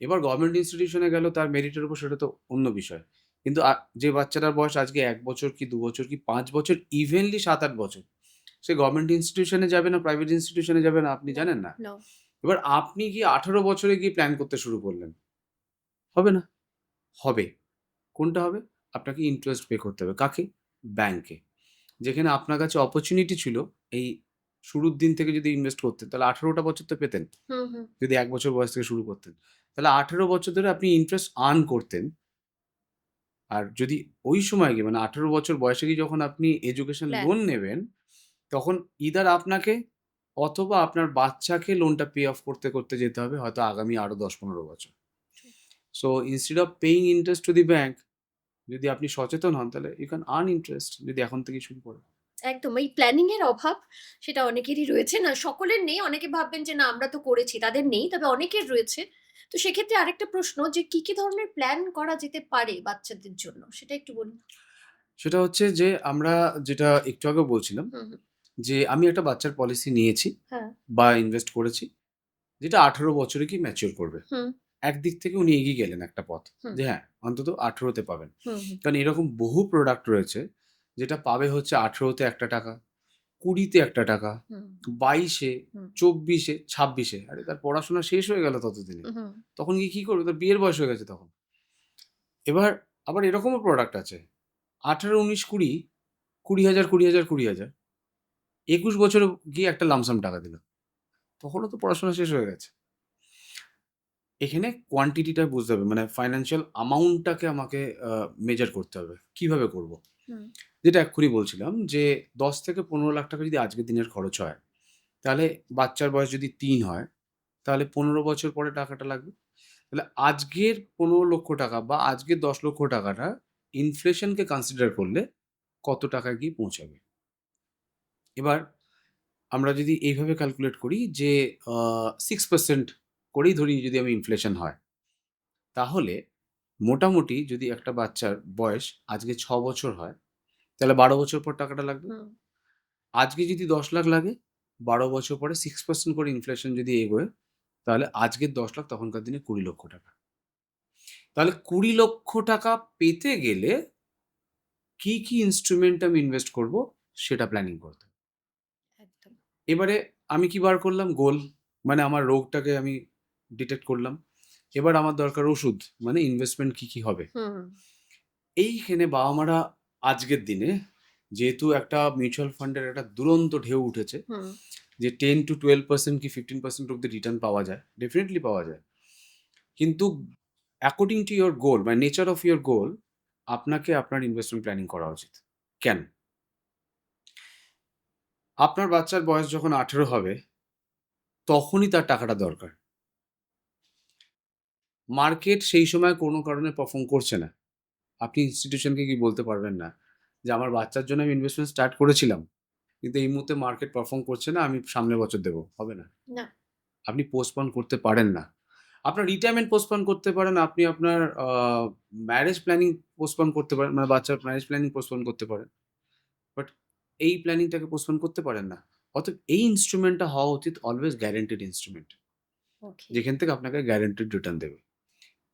এবার গভর্নমেন্ট ইনস্টিটিউশনে গেলেও তার মেরিটের উপর সেটা তো অন্য বিষয়। কিন্তু যে বাচ্চাটার বয়স আজকে ১ বছর কি ২ বছর কি ৫ বছর ইভেনলি ৭-৮ বছর। সে গভর্নমেন্ট ইনস্টিটিউশনে যাবে না প্রাইভেট ইনস্টিটিউশনে যাবে না আপনি না, জানেন না? না। এবার আপনি গিয়ে ১৮ বছরে গিয়ে প্ল্যান করতে শুরু করলেন। হবে না? হবে। কোনটা হবে? আপনাকে ইন্টারেস্ট পে করতে হবে। কাকে? ব্যাংকে। যেখানে আপনার কাছে অপরচুনিটি ছিল এই শুরুর দিন থেকে যদি ইনভেস্ট করতেন তাহলে ১৮ টা বছর তো পেতেন। হুম, হুম, যদি ১ বছর বয়স থেকে শুরু করতেন। তাহলে ১৮ বছর ধরে আপনি ইন্টারেস্ট আর্ন করতেন। আর যদি ওই সময় গিয়ে মানে ১৮ বছর বয়সে গিয়ে যখন আপনি এডুকেশন প্ল্যান। লোন নেবেন, তখন ইদার আপনাকে অথবা আপনার বাচ্চাকে লোনটা পে অফ করতে যেতে হবে হয়তো আগামী আরো ১০-১৫ বছর। So instead of paying interest to the bank যদি আপনি সচেতন হন তাহলে ইউ ক্যান আর্ন ইন্টারেস্ট যদি এখন থেকেই শুরু করেন। একদম এই প্ল্যানিং এর অভাব সেটা অনেকেরই রয়েছে। না সকলের নেই। অনেকে ভাববেন যে না আমরা তো করেছি। তাদের নেই। তবে অনেকের রয়েছে। তো সেক্ষেত্রে আরেকটা প্রশ্ন যে কি ধরনের প্ল্যান করা যেতে পারে বাচ্চাদের জন্য? সেটা একটু বলুন। সেটা হচ্ছে যে আমরা যেটা একটু আগেও বলছিলাম হুম, হুম। যে আমি একটা বাচ্চার পলিসি নিয়েছি হ্যাঁ। বা ইনভেস্ট করেছি যেটা 18 বছরে কি ম্যাচিউর করবে। হুম, একদিক থেকে উনি এগিয়ে গেলেন একটা পথ হুম, যে হ্যাঁ, অন্তত 18 তে পাবেন। হুম, হুম, কারণ এরকম বহু প্রোডাক্ট রয়েছে যেটা পাবে হচ্ছে 18 তে ৳1, 20 তে ৳1, হুম, 22 এ, হুম, 24 এ, 26 এ। আরে তার পড়াশোনা শেষ হয়ে গেল ততদিনে। হুম, হুম, তখন গিয়ে কি করবে? তার বিয়ের বয়স হয়ে গেছে তখন। এবার আবার এরকমও প্রোডাক্ট আছে। 18, 19, 20, 20,000, 20,000, 20,000 21 বছরে গিয়ে একটা লামসাম টাকা দিল। তখনও তো পড়াশোনা শেষ হয়ে গেছে। এখানে কোয়ান্টিটিটা বুঝতে হবে। মানে ফাইন্যান্সিয়াল অ্যামাউন্টটাকে আমাকে মেজার করতে হবে। কিভাবে করব? হুম, যেটা এক্ষুনি বলছিলাম যে ১০ থেকে ১৫ লাখ টাকা যদি আজকের দিনের খরচ হয়, তাহলে বাচ্চার বয়স যদি ৩ হয়, তাহলে ১৫ বছর পরে টাকাটা লাগবে। তাহলে আজকের ৳১৫,০০,০০০ বা আজকের ৳১০,০০,০০০ টাকাটা ইনফ্লেশনকে কনসিডার করলে কত টাকায় গিয়ে পৌঁছাবে? এবার আমরা যদি এইভাবে ক্যালকুলেট করি যে আ 6% করেই ধরি যদি আমি ইনফ্লেশন হয়, তাহলে মোটামুটি যদি একটা বাচ্চার বয়স আজকে ৬ বছর হয়, তাহলে ১২ বছর পর টাকাটা লাগবে। হুম। আজকে যদি ১০,০০,০০০ লাগে, ১২ বছর পরে 6% করে ইনফ্লেশন যদি এগোয়, তাহলে আজকের ১০,০০,০০০ তখনকার দিনে ৳২০,০০,০০০। তাহলে ৳২০,০০,০০০ পেতে গেলে কি ইন্সট্রুমেন্ট আমি ইনভেস্ট করব সেটা প্ল্যানিং করতে হবে। একদম। এবারে আমি কি বার করলাম? গোল। মানে আমার রোগটাকে আমি ডিটেক্ট করলাম। এবার আমার দরকার ওষুধ। মানে ইনভেস্টমেন্ট কি হবে? হুম, এইখানে বাবা-মারা আজকের দিনে যেহেতু একটা মিউচুয়াল ফান্ডের একটা দুরন্ত ঢেউ উঠেছে হুম। যে 10-12% কি 15% অব্দি রিটার্ন পাওয়া যায়। ডেফিনিটলি পাওয়া যায়। কিন্তু অ্যাকর্ডিং টু ইউর গোল মানে নেচার অফ ইউর গোল আপনাকে আপনার ইনভেস্টমেন্ট প্ল্যানিং করা উচিত। কেন? আপনার বাচ্চার বয়স যখন 18 হবে তখনই তার টাকাটা দরকার। মার্কেট সেই সময় কোনো কারণে পারফর্ম করছে না। আপনি ইনস্টিটিউশনকে গিয়ে বলতে পারবেন না যে, "আমার বাচ্চার জন্য আমি ইনভেস্টমেন্ট স্টার্ট করেছিলাম। কিন্তু এই মুহূর্তে মার্কেট পারফর্ম করছে না। আমি সামনের বছর দেব।" হবে না। না। আপনি পোস্টপোন করতে পারেন না। আপনার রিটায়ারমেন্ট পোস্টপোন করতে পারেন। আপনি আপনার ম্যারেজ প্ল্যানিং পোস্টপোন করতে পারেন। মানে বাচ্চার ম্যারেজ প্ল্যানিং পোস্টপোন করতে পারেন। বাট এই প্ল্যানিংটাকে পোস্টপোন করতে পারেন না। অতএব এই ইন্সট্রুমেন্টটা হওয়া উচিত অলওয়েজ গ্যারান্টিড ইন্সট্রুমেন্ট। ওকে। যেখান থেকে আপনাকে গ্যারান্টিড রিটার্ন দেবে।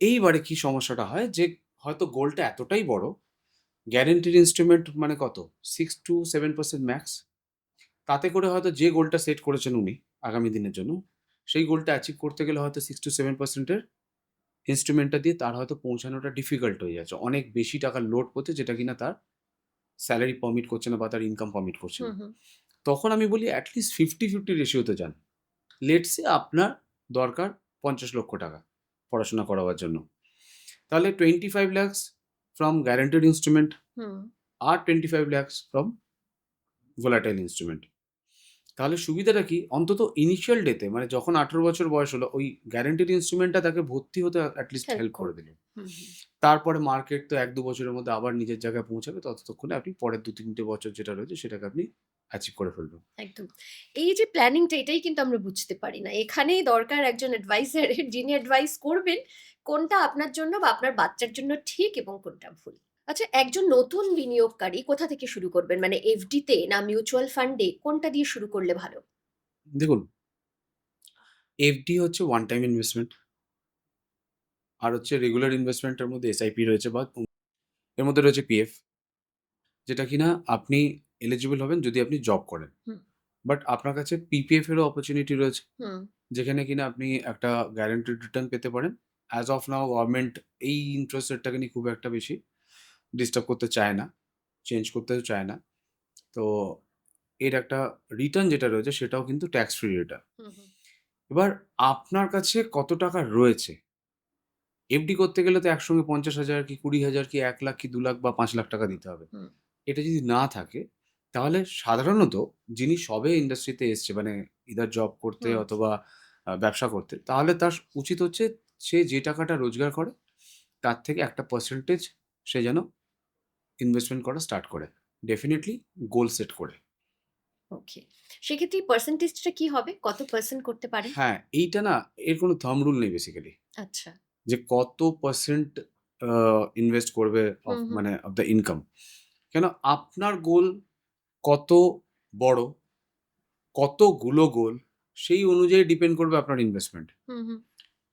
এইবারে কি সমস্যাটা হয় যে হয়তো গোলটা এতটাই বড়, গ্যারান্টিড ইন্সট্রুমেন্ট মানে কত? 6-7% ম্যাক্স। তাতে করে হয়তো যে গোলটা সেট করেছেন উনি আগামী দিনের জন্য, সেই গোলটা অ্যাচিভ করতে গেলে হয়তো 6-7% এর ইন্সট্রুমেন্টটা দিয়ে তার হয়তো পৌঁছানোটা ডিফিকাল্ট হয়ে যাচ্ছে। অনেক বেশি টাকার লোড করতে যেটা কিনা তার সেলারি পারমিট করছে না বা তার ইনকাম পারমিট করছে হুম, না। হুম। তখন আমি বলি এট লিস্ট 50-50 রেশিওতে যান। লেটস সে আপনার দরকার ৳৫০,০০,০০০ পড়াশোনা করাবার জন্য। তাহলে 25 lakhs from guaranteed instrument hmm. R 25 lakhs from volatile instrument. তাহলে সুবিধাটা কি? অন্তত ইনিশিয়াল ডেতে মানে যখন 18 বছর বয়স হলো ওই গ্যারান্টিড ইন্সট্রুমেন্টটা তাকে ভর্তি হতে এট লিস্ট হেল্প হেল্প করে করবে। দিল। হুম, হুম। তারপরে মার্কেট তো ১-২ বছরের মধ্যে আবার নিজের জায়গায় পৌঁছাবে। ততক্ষণে আপনি পরের ২-৩ টে বছর যেটা রয়েছে সেটাকে আপনি অ্যাচিভ করে ফেলবেন। একদম। এই যে প্ল্যানিংটা এটাই কিন্তু আমরা বুঝতে পারি না। এখানেই দরকার একজন অ্যাডভাইজার এর যিনি অ্যাডভাইস করবেন কোনটা আপনার জন্য বা আপনার বাচ্চার জন্য ঠিক এবং কোনটা ভুল। আচ্ছা, একজন নতুন বিনিয়োগকারী কোথা থেকে শুরু করবেন? মানে এফডি তে না মিউচুয়াল ফান্ডে কোনটা দিয়ে শুরু করলে ভালো? দেখুন, এফডি হচ্ছে ওয়ান টাইম ইনভেস্টমেন্ট। আর হচ্ছে রেগুলার ইনভেস্টমেন্ট এর মধ্যে এসআইপি রয়েছে বা এর মধ্যে রয়েছে পিএফ যেটা কিনা আপনি এলিজিবল হবেন যদি আপনি জব করেন। হুম, বাট আপনার কাছে পিপিএফ এরও অপরচুনিটি রয়েছে। হুম, যেখানে কিনা আপনি একটা গ্যারান্টিড রিটার্ন পেতে পারেন। অ্যাজ অফ নাও গভর্নমেন্ট এই ইন্টারেস্ট রেটটাকে নিয়ে খুব একটা বেশি ডিস্টার্ব করতে চায় না। চেঞ্জ করতেও চায় না। তো এর একটা রিটার্ন যেটা রয়েছে সেটাও কিন্তু ট্যাক্স ফ্রি রিটার্ন। হুম, হুম, এবার আপনার কাছে কত টাকা রয়েছে? এফডি করতে গেলে তো একসঙ্গে ৫০,০০০ কি ২০,০০০ কি ১,০০,০০০ কি ২,০০,০০০ বা ৫,০০,০০০ টাকা দিতে হবে। হুম, এটা যদি না থাকে তাহলে সাধারণত যিনি সবে ইন্ডাস্ট্রিতে এসছে মানে ইদার জব করতে হুম। অথবা ব্যবসা করতে তাহলে তার উচিত হচ্ছে সে যে টাকাটা রোজগার করে তার থেকে একটা পার্সেন্টেজ সে যেন ইনভেস্টমেন্ট করা স্টার্ট করে। ডেফিনিটলি গোল সেট করে। ওকে। সেক্ষেত্রে এই পার্সেন্টেজটা কি হবে? কত পার্সেন্ট করতে পারেন? হ্যাঁ, এইটা না এর কোনো থাম্ব রুল নেই বেসিক্যালি। আচ্ছা। যে কত পার্সেন্ট ইনভেস্ট করবে অফ হুম, হুম, মানে অফ দ্য ইনকাম। কেন আপনার গোল কত বড়, কতগুলো গোল সেই অনুযায়ী ডিপেন্ড করবে আপনার ইনভেস্টমেন্ট। হুম, হুম,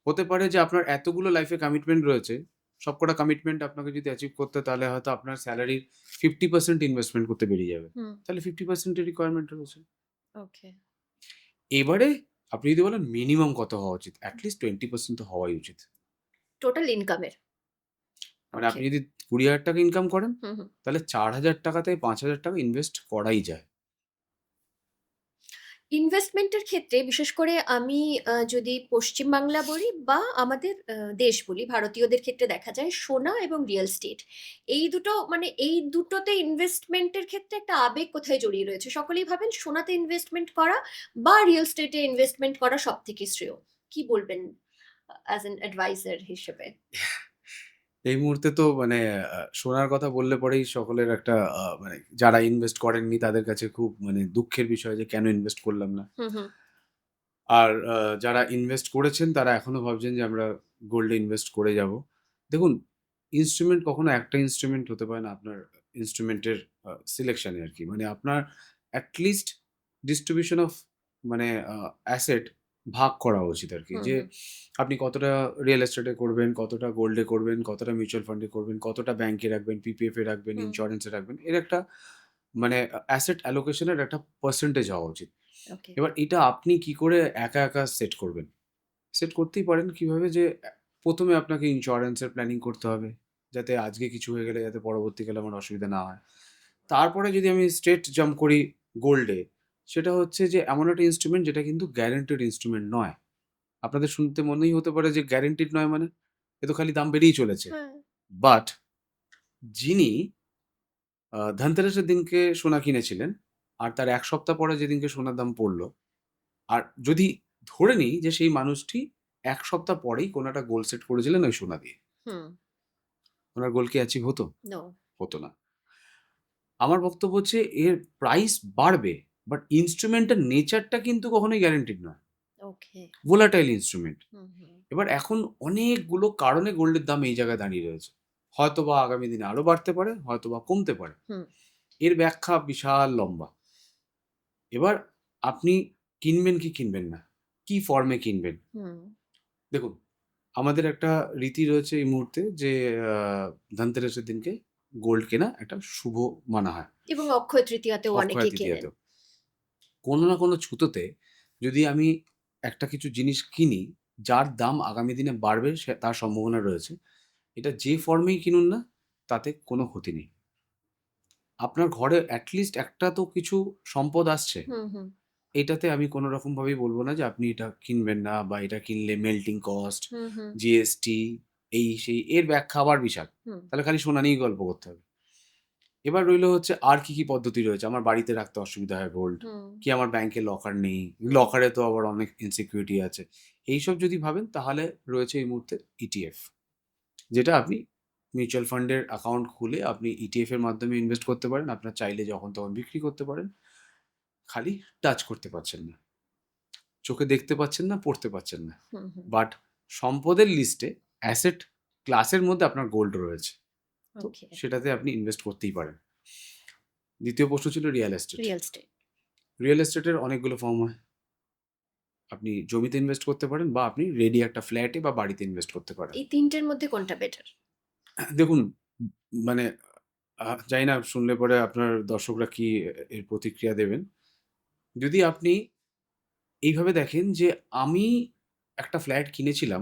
হতে পারে যে আপনার এতগুলো লাইফে কমিটমেন্ট রয়েছে, সবকটা কমিটমেন্ট আপনাকে যদি অ্যাচিভ করতে তাহলে হয়তো আপনার স্যালারির 50% ইনভেস্টমেন্ট করতে বেরিয়ে যাবে। হুম। তাহলে 50% এর রিকোয়ারমেন্ট রয়েছে। ওকে। এবারে আপনি যদি বলেন মিনিমাম কত হওয়া উচিত? এট লিস্ট 20% তো হওয়াই উচিত। টোটাল ইনকামের। মানে ওকে। আপনি যদি ৳২০,০০০ ইনকাম করেন, হুম, হুম। তাহলে ৳৪,০০০ থেকে ৳৫,০০০ ইনভেস্ট করাই যায়। ইনভেস্টমেন্টের ক্ষেত্রে বিশেষ করে আমি যদি পশ্চিমবাংলা বলি বা আমাদের দেশ বলি, ভারতীয়দের ক্ষেত্রে দেখা যায় সোনা এবং রিয়েল এস্টেট। এই দুটো মানে এই দুটোতে ইনভেস্টমেন্টের ক্ষেত্রে একটা আবেগ কোথায় জড়িয়ে রয়েছে। সকলেই ভাবেন সোনাতে ইনভেস্টমেন্ট করা বা রিয়েল এস্টেটে ইনভেস্টমেন্ট করা সবথেকে শ্রেয়। কি বলবেন অ্যাজ অ্যান অ্যাডভাইজার হিসেবে? এই মুহূর্তে তো মানে শোনার কথা বললে পরেই সকলের একটা মানে যারা ইনভেস্ট করেননি তাদের কাছে খুব মানে দুঃখের বিষয় যে কেন ইনভেস্ট করলাম না। হুম, হুম, আর যারা ইনভেস্ট করেছেন তারা এখনো ভাবছেন যে আমরা গোল্ডে ইনভেস্ট করে যাব। দেখুন, ইন্সট্রুমেন্ট কখনো একটা ইন্সট্রুমেন্ট হতে পারে না আপনার ইন্সট্রুমেন্টের সিলেকশনে আরকি। মানে আপনার এট লিস্ট ডিস্ট্রিবিউশন অফ মানে অ্যাসেট ভাগ করা উচিত আরকি। হুম, যে হুম, আপনি কতটা রিয়েল এস্টেটে করবেন, কতটা গোল্ডে করবেন, কতটা মিউচুয়াল ফান্ডে করবেন, কতটা ব্যাংকে রাখবেন, পিপিএফ এ রাখবেন, হুম। ইন্স্যুরেন্সে রাখবেন। এর একটা মানে অ্যাসেট অ্যালোকেশন এর একটা পার্সেন্টেজ হওয়া উচিত। ওকে। এবার এটা আপনি কি করে একা সেট করবেন? সেট করতেই পারেন কিভাবে যে ১ম এ আপনাকে ইন্স্যুরেন্সের প্ল্যানিং করতে হবে। যাতে আজকে কিছু হয়ে গেলে যাতে পরবর্তীকালে আমার অসুবিধা না হয়। তারপরে যদি আমি স্ট্রেট জাম্প করি গোল্ডে, সেটা হচ্ছে যে এমন একটা ইন্সট্রুমেন্ট যেটা কিন্তু গ্যারান্টেড ইন্সট্রুমেন্ট নয়। আপনাদের শুনতে মনেই হতে পারে যে গ্যারান্টিড নয় মানে? এ তো খালি দাম বেড়েই চলেছে। হ্যাঁ। বাট যিনি ধনতেরাসের দিনকে সোনা কিনেছিলেন, আর তার ১ সপ্তাহ পরে যেদিনকে সোনার দাম পড়ল, আর যদি ধরে নিই যে সেই মানুষটি ১ সপ্তাহ পরেই কোনো একটা গোল সেট করেছিলেন ওই সোনা দিয়ে। হুম। উনার গোল কি অ্যাচিভ হতো? নো। হতো না। আমার বক্তব্য হচ্ছে এর প্রাইস বাড়বে। বাট ইন্সট্রুমেন্টের নেচারটা কিন্তু কখনোই গ্যারান্টিড নয়। ওকে। Volatile instrument. হুম, হুম, এবার এখন অনেকগুলো কারণে গোল্ডের দাম এই জায়গায় দাঁড়িয়ে রয়েছে। হয়তোবা আগামী দিনে আরো বাড়তে পারে, হয়তোবা কমতে পারে। হুম, এর ব্যাখ্যা বিশাল লম্বা। এবার আপনি কিনবেন কি কিনবেন না? কি ফর্মে কিনবেন? হুম। দেখুন, আমাদের একটা রীতি রয়েছে এই মুহূর্তে যে আ ধনতেরাসের দিনকে গোল্ড কেনা একটা শুভ মানা হয়। এবং অক্ষয় তৃতীয়াতেও অক্ষয় অনেকেই কেনেন। তৃতীয়াতেও। কোনো না কোনো ছুতোতে যদি আমি একটা কিছু জিনিস কিনি, যার দাম আগামী দিনে বাড়বে তার সম্ভাবনা রয়েছে। এটা যে ফর্মেই কিনুন না, তাতে কোনো ক্ষতি নেই। আপনার ঘরে এট লিস্ট একটা তো কিছু সম্পদ আসছে। হুম, হুম, এটাতে আমি কোনো রকমভাবেই বলব না যে আপনি এটা কিনবেন না বা এটা কিনলে মেল্টিং কস্ট, হুম, হুম, জিএসটি এই সেই এর ব্যাখ্যা আবার বিশাল। হুম, তাহলে খালি সোনা নিয়েই গল্প করতে হবে। এবার রইল হচ্ছে আর কি পদ্ধতি রয়েছে? আমার বাড়িতে রাখতে অসুবিধা হয় গোল্ড। হুম, কি আমার ব্যাংকে লকার নেই। হুম, লকারে তো আবার অনেক ইনসিকিউরিটি আছে। এইসব যদি ভাবেন তাহলে রয়েছে এই মুহূর্তে ইটিএফ। যেটা আপনি মিউচুয়াল ফান্ডের অ্যাকাউন্ট খুলে আপনি ইটিএফ এর মাধ্যমে ইনভেস্ট করতে পারেন। আপনার চাইলে যখন তখন বিক্রি করতে পারেন। খালি টাচ করতে পারছেন না। চোখে দেখতে পাচ্ছেন না, পড়তে পারছেন না। হুম, হুম। বাট সম্পদের লিস্টে অ্যাসেট ক্লাসের মধ্যে আপনার গোল্ড রয়েছে। তো ওকে। সেটাতে আপনি ইনভেস্ট করতেই পারেন। ২য় প্রশ্ন ছিল real estate. Real estate. Real এস্টেটের অনেকগুলো ফর্ম হয়। আপনি জমিতে ইনভেস্ট করতে পারেন বা আপনি রেডি একটা ফ্ল্যাটে বা বাড়িতে ইনভেস্ট করতে পারেন। এই ৩ টের মধ্যে কোনটা বেটার? দেখুন, মানে জানি না শুনলে পরে আপনার দর্শকরা কি এর প্রতিক্রিয়া দেবেন। যদি আপনি এইভাবে দেখেন যে আমি একটা ফ্ল্যাট কিনেছিলাম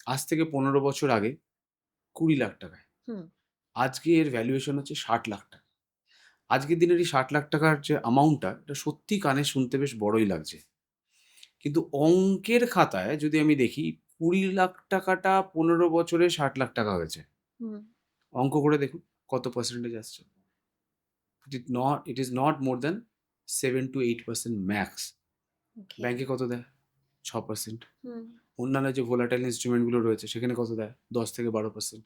আজ থেকে ১৫ বছর আগে ৳২০,০০,০০০ য়। হুম, আজকে এর ভ্যালুয়েশন হচ্ছে ৳৬০,০০,০০০। আজকের দিনের এই ৳৬০,০০,০০০ র যে অ্যামাউন্টটা এটা সত্যিই কানে শুনতে বেশ বড়ই লাগছে। কিন্তু অঙ্কের খাতায় যদি আমি দেখি ৳২০,০০,০০০ টা ১৫ বছরে ৳৬০,০০,০০০ হয়েছে। হুম। অঙ্ক করে দেখুন কত পার্সেন্টেজ আসছে? It is not more than 7 to 8% max. Okay. ব্যাংকে কত দেয়? ৬%। হুম, অন্যান্য যে ভোলাটাইল ইন্সট্রুমেন্ট গুলো রয়েছে সেখানে কত দেয়? ১০ থেকে ১২%।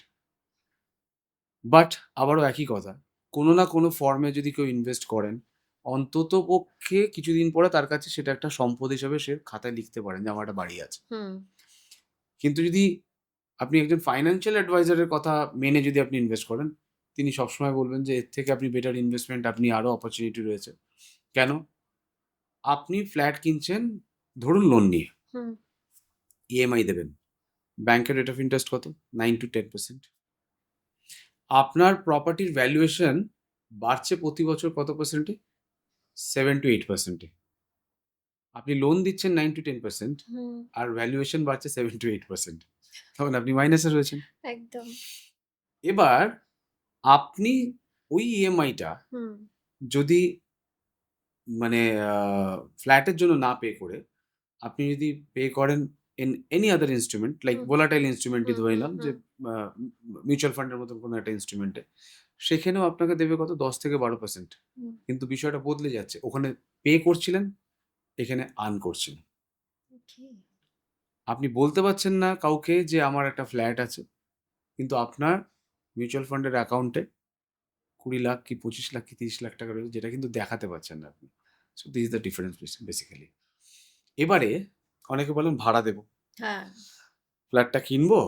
বাট আবারও একই কথা। কোনো না কোনো ফর্মে যদি কেউ ইনভেস্ট করেন, অন্ততপক্ষে কিছুদিন পরে তার কাছে সেটা একটা সম্পদ হিসাবে সে খাতায় লিখতে পারেন যে আমার একটা বাড়ি আছে। হুম, কিন্তু যদি আপনি একজন ফাইন্যান্সিয়াল অ্যাডভাইজারের কথা মেনে যদি আপনি ইনভেস্ট করেন, তিনি সবসময় বলবেন যে এর থেকে আপনি বেটার ইনভেস্টমেন্ট, আপনি আরো অপরচুনিটি রয়েছে। কেন? আপনি ফ্ল্যাট কিনছেন ধরুন লোন নিয়ে, হুম, ইএমআই দেবেন। ব্যাংকের রেট অফ ইন্টারেস্ট কত? 9 to 10%। আপনার প্রপার্টির ভ্যালুয়েশন বাড়ছে প্রতি বছর কত পার্সেন্টে? 7 to 8%। আপনি লোন দিচ্ছেন 9 to 10% হুম, আর ভ্যালুয়েশন বাড়ছে 7 to 8%। তখন আপনি মাইনাসে রয়েছেন। একদম। এবার আপনি ওই ইএমআইটা হুম, যদি মানে ফ্ল্যাটের জন্য না পে করে আপনি যদি পে করেন in any other instrument like hmm, volatile ইনস্ট্রুমেন্টই হুম, ধরে হুম, নিলাম যে হুম। মিউচুয়াল ফান্ডের মতন কোনো একটা ইনস্ট্রুমেন্টে, সেখানেও আপনাকে দেবে কত? 10 থেকে 12%। হুম, কিন্তু বিষয়টা বদলে যাচ্ছে, ওখানে পে করছিলেন, এখানে আর্ন করছেন। ওকে। আপনি বলতে পারছেন না কাউকে যে আমার একটা ফ্ল্যাট আছে, কিন্তু আপনার মিউচুয়াল ফান্ডের অ্যাকাউন্টে 20 লাখ কি 25 লাখ কি 30 লাখ টাকা রয়েছে, যেটা কিন্তু দেখাতে পারছেন না আপনি। So this is the difference basically. এবারে অনেকে বলেন ভাড়া দেবো। হ্যাঁ, ফ্ল্যাটটা কিনবো,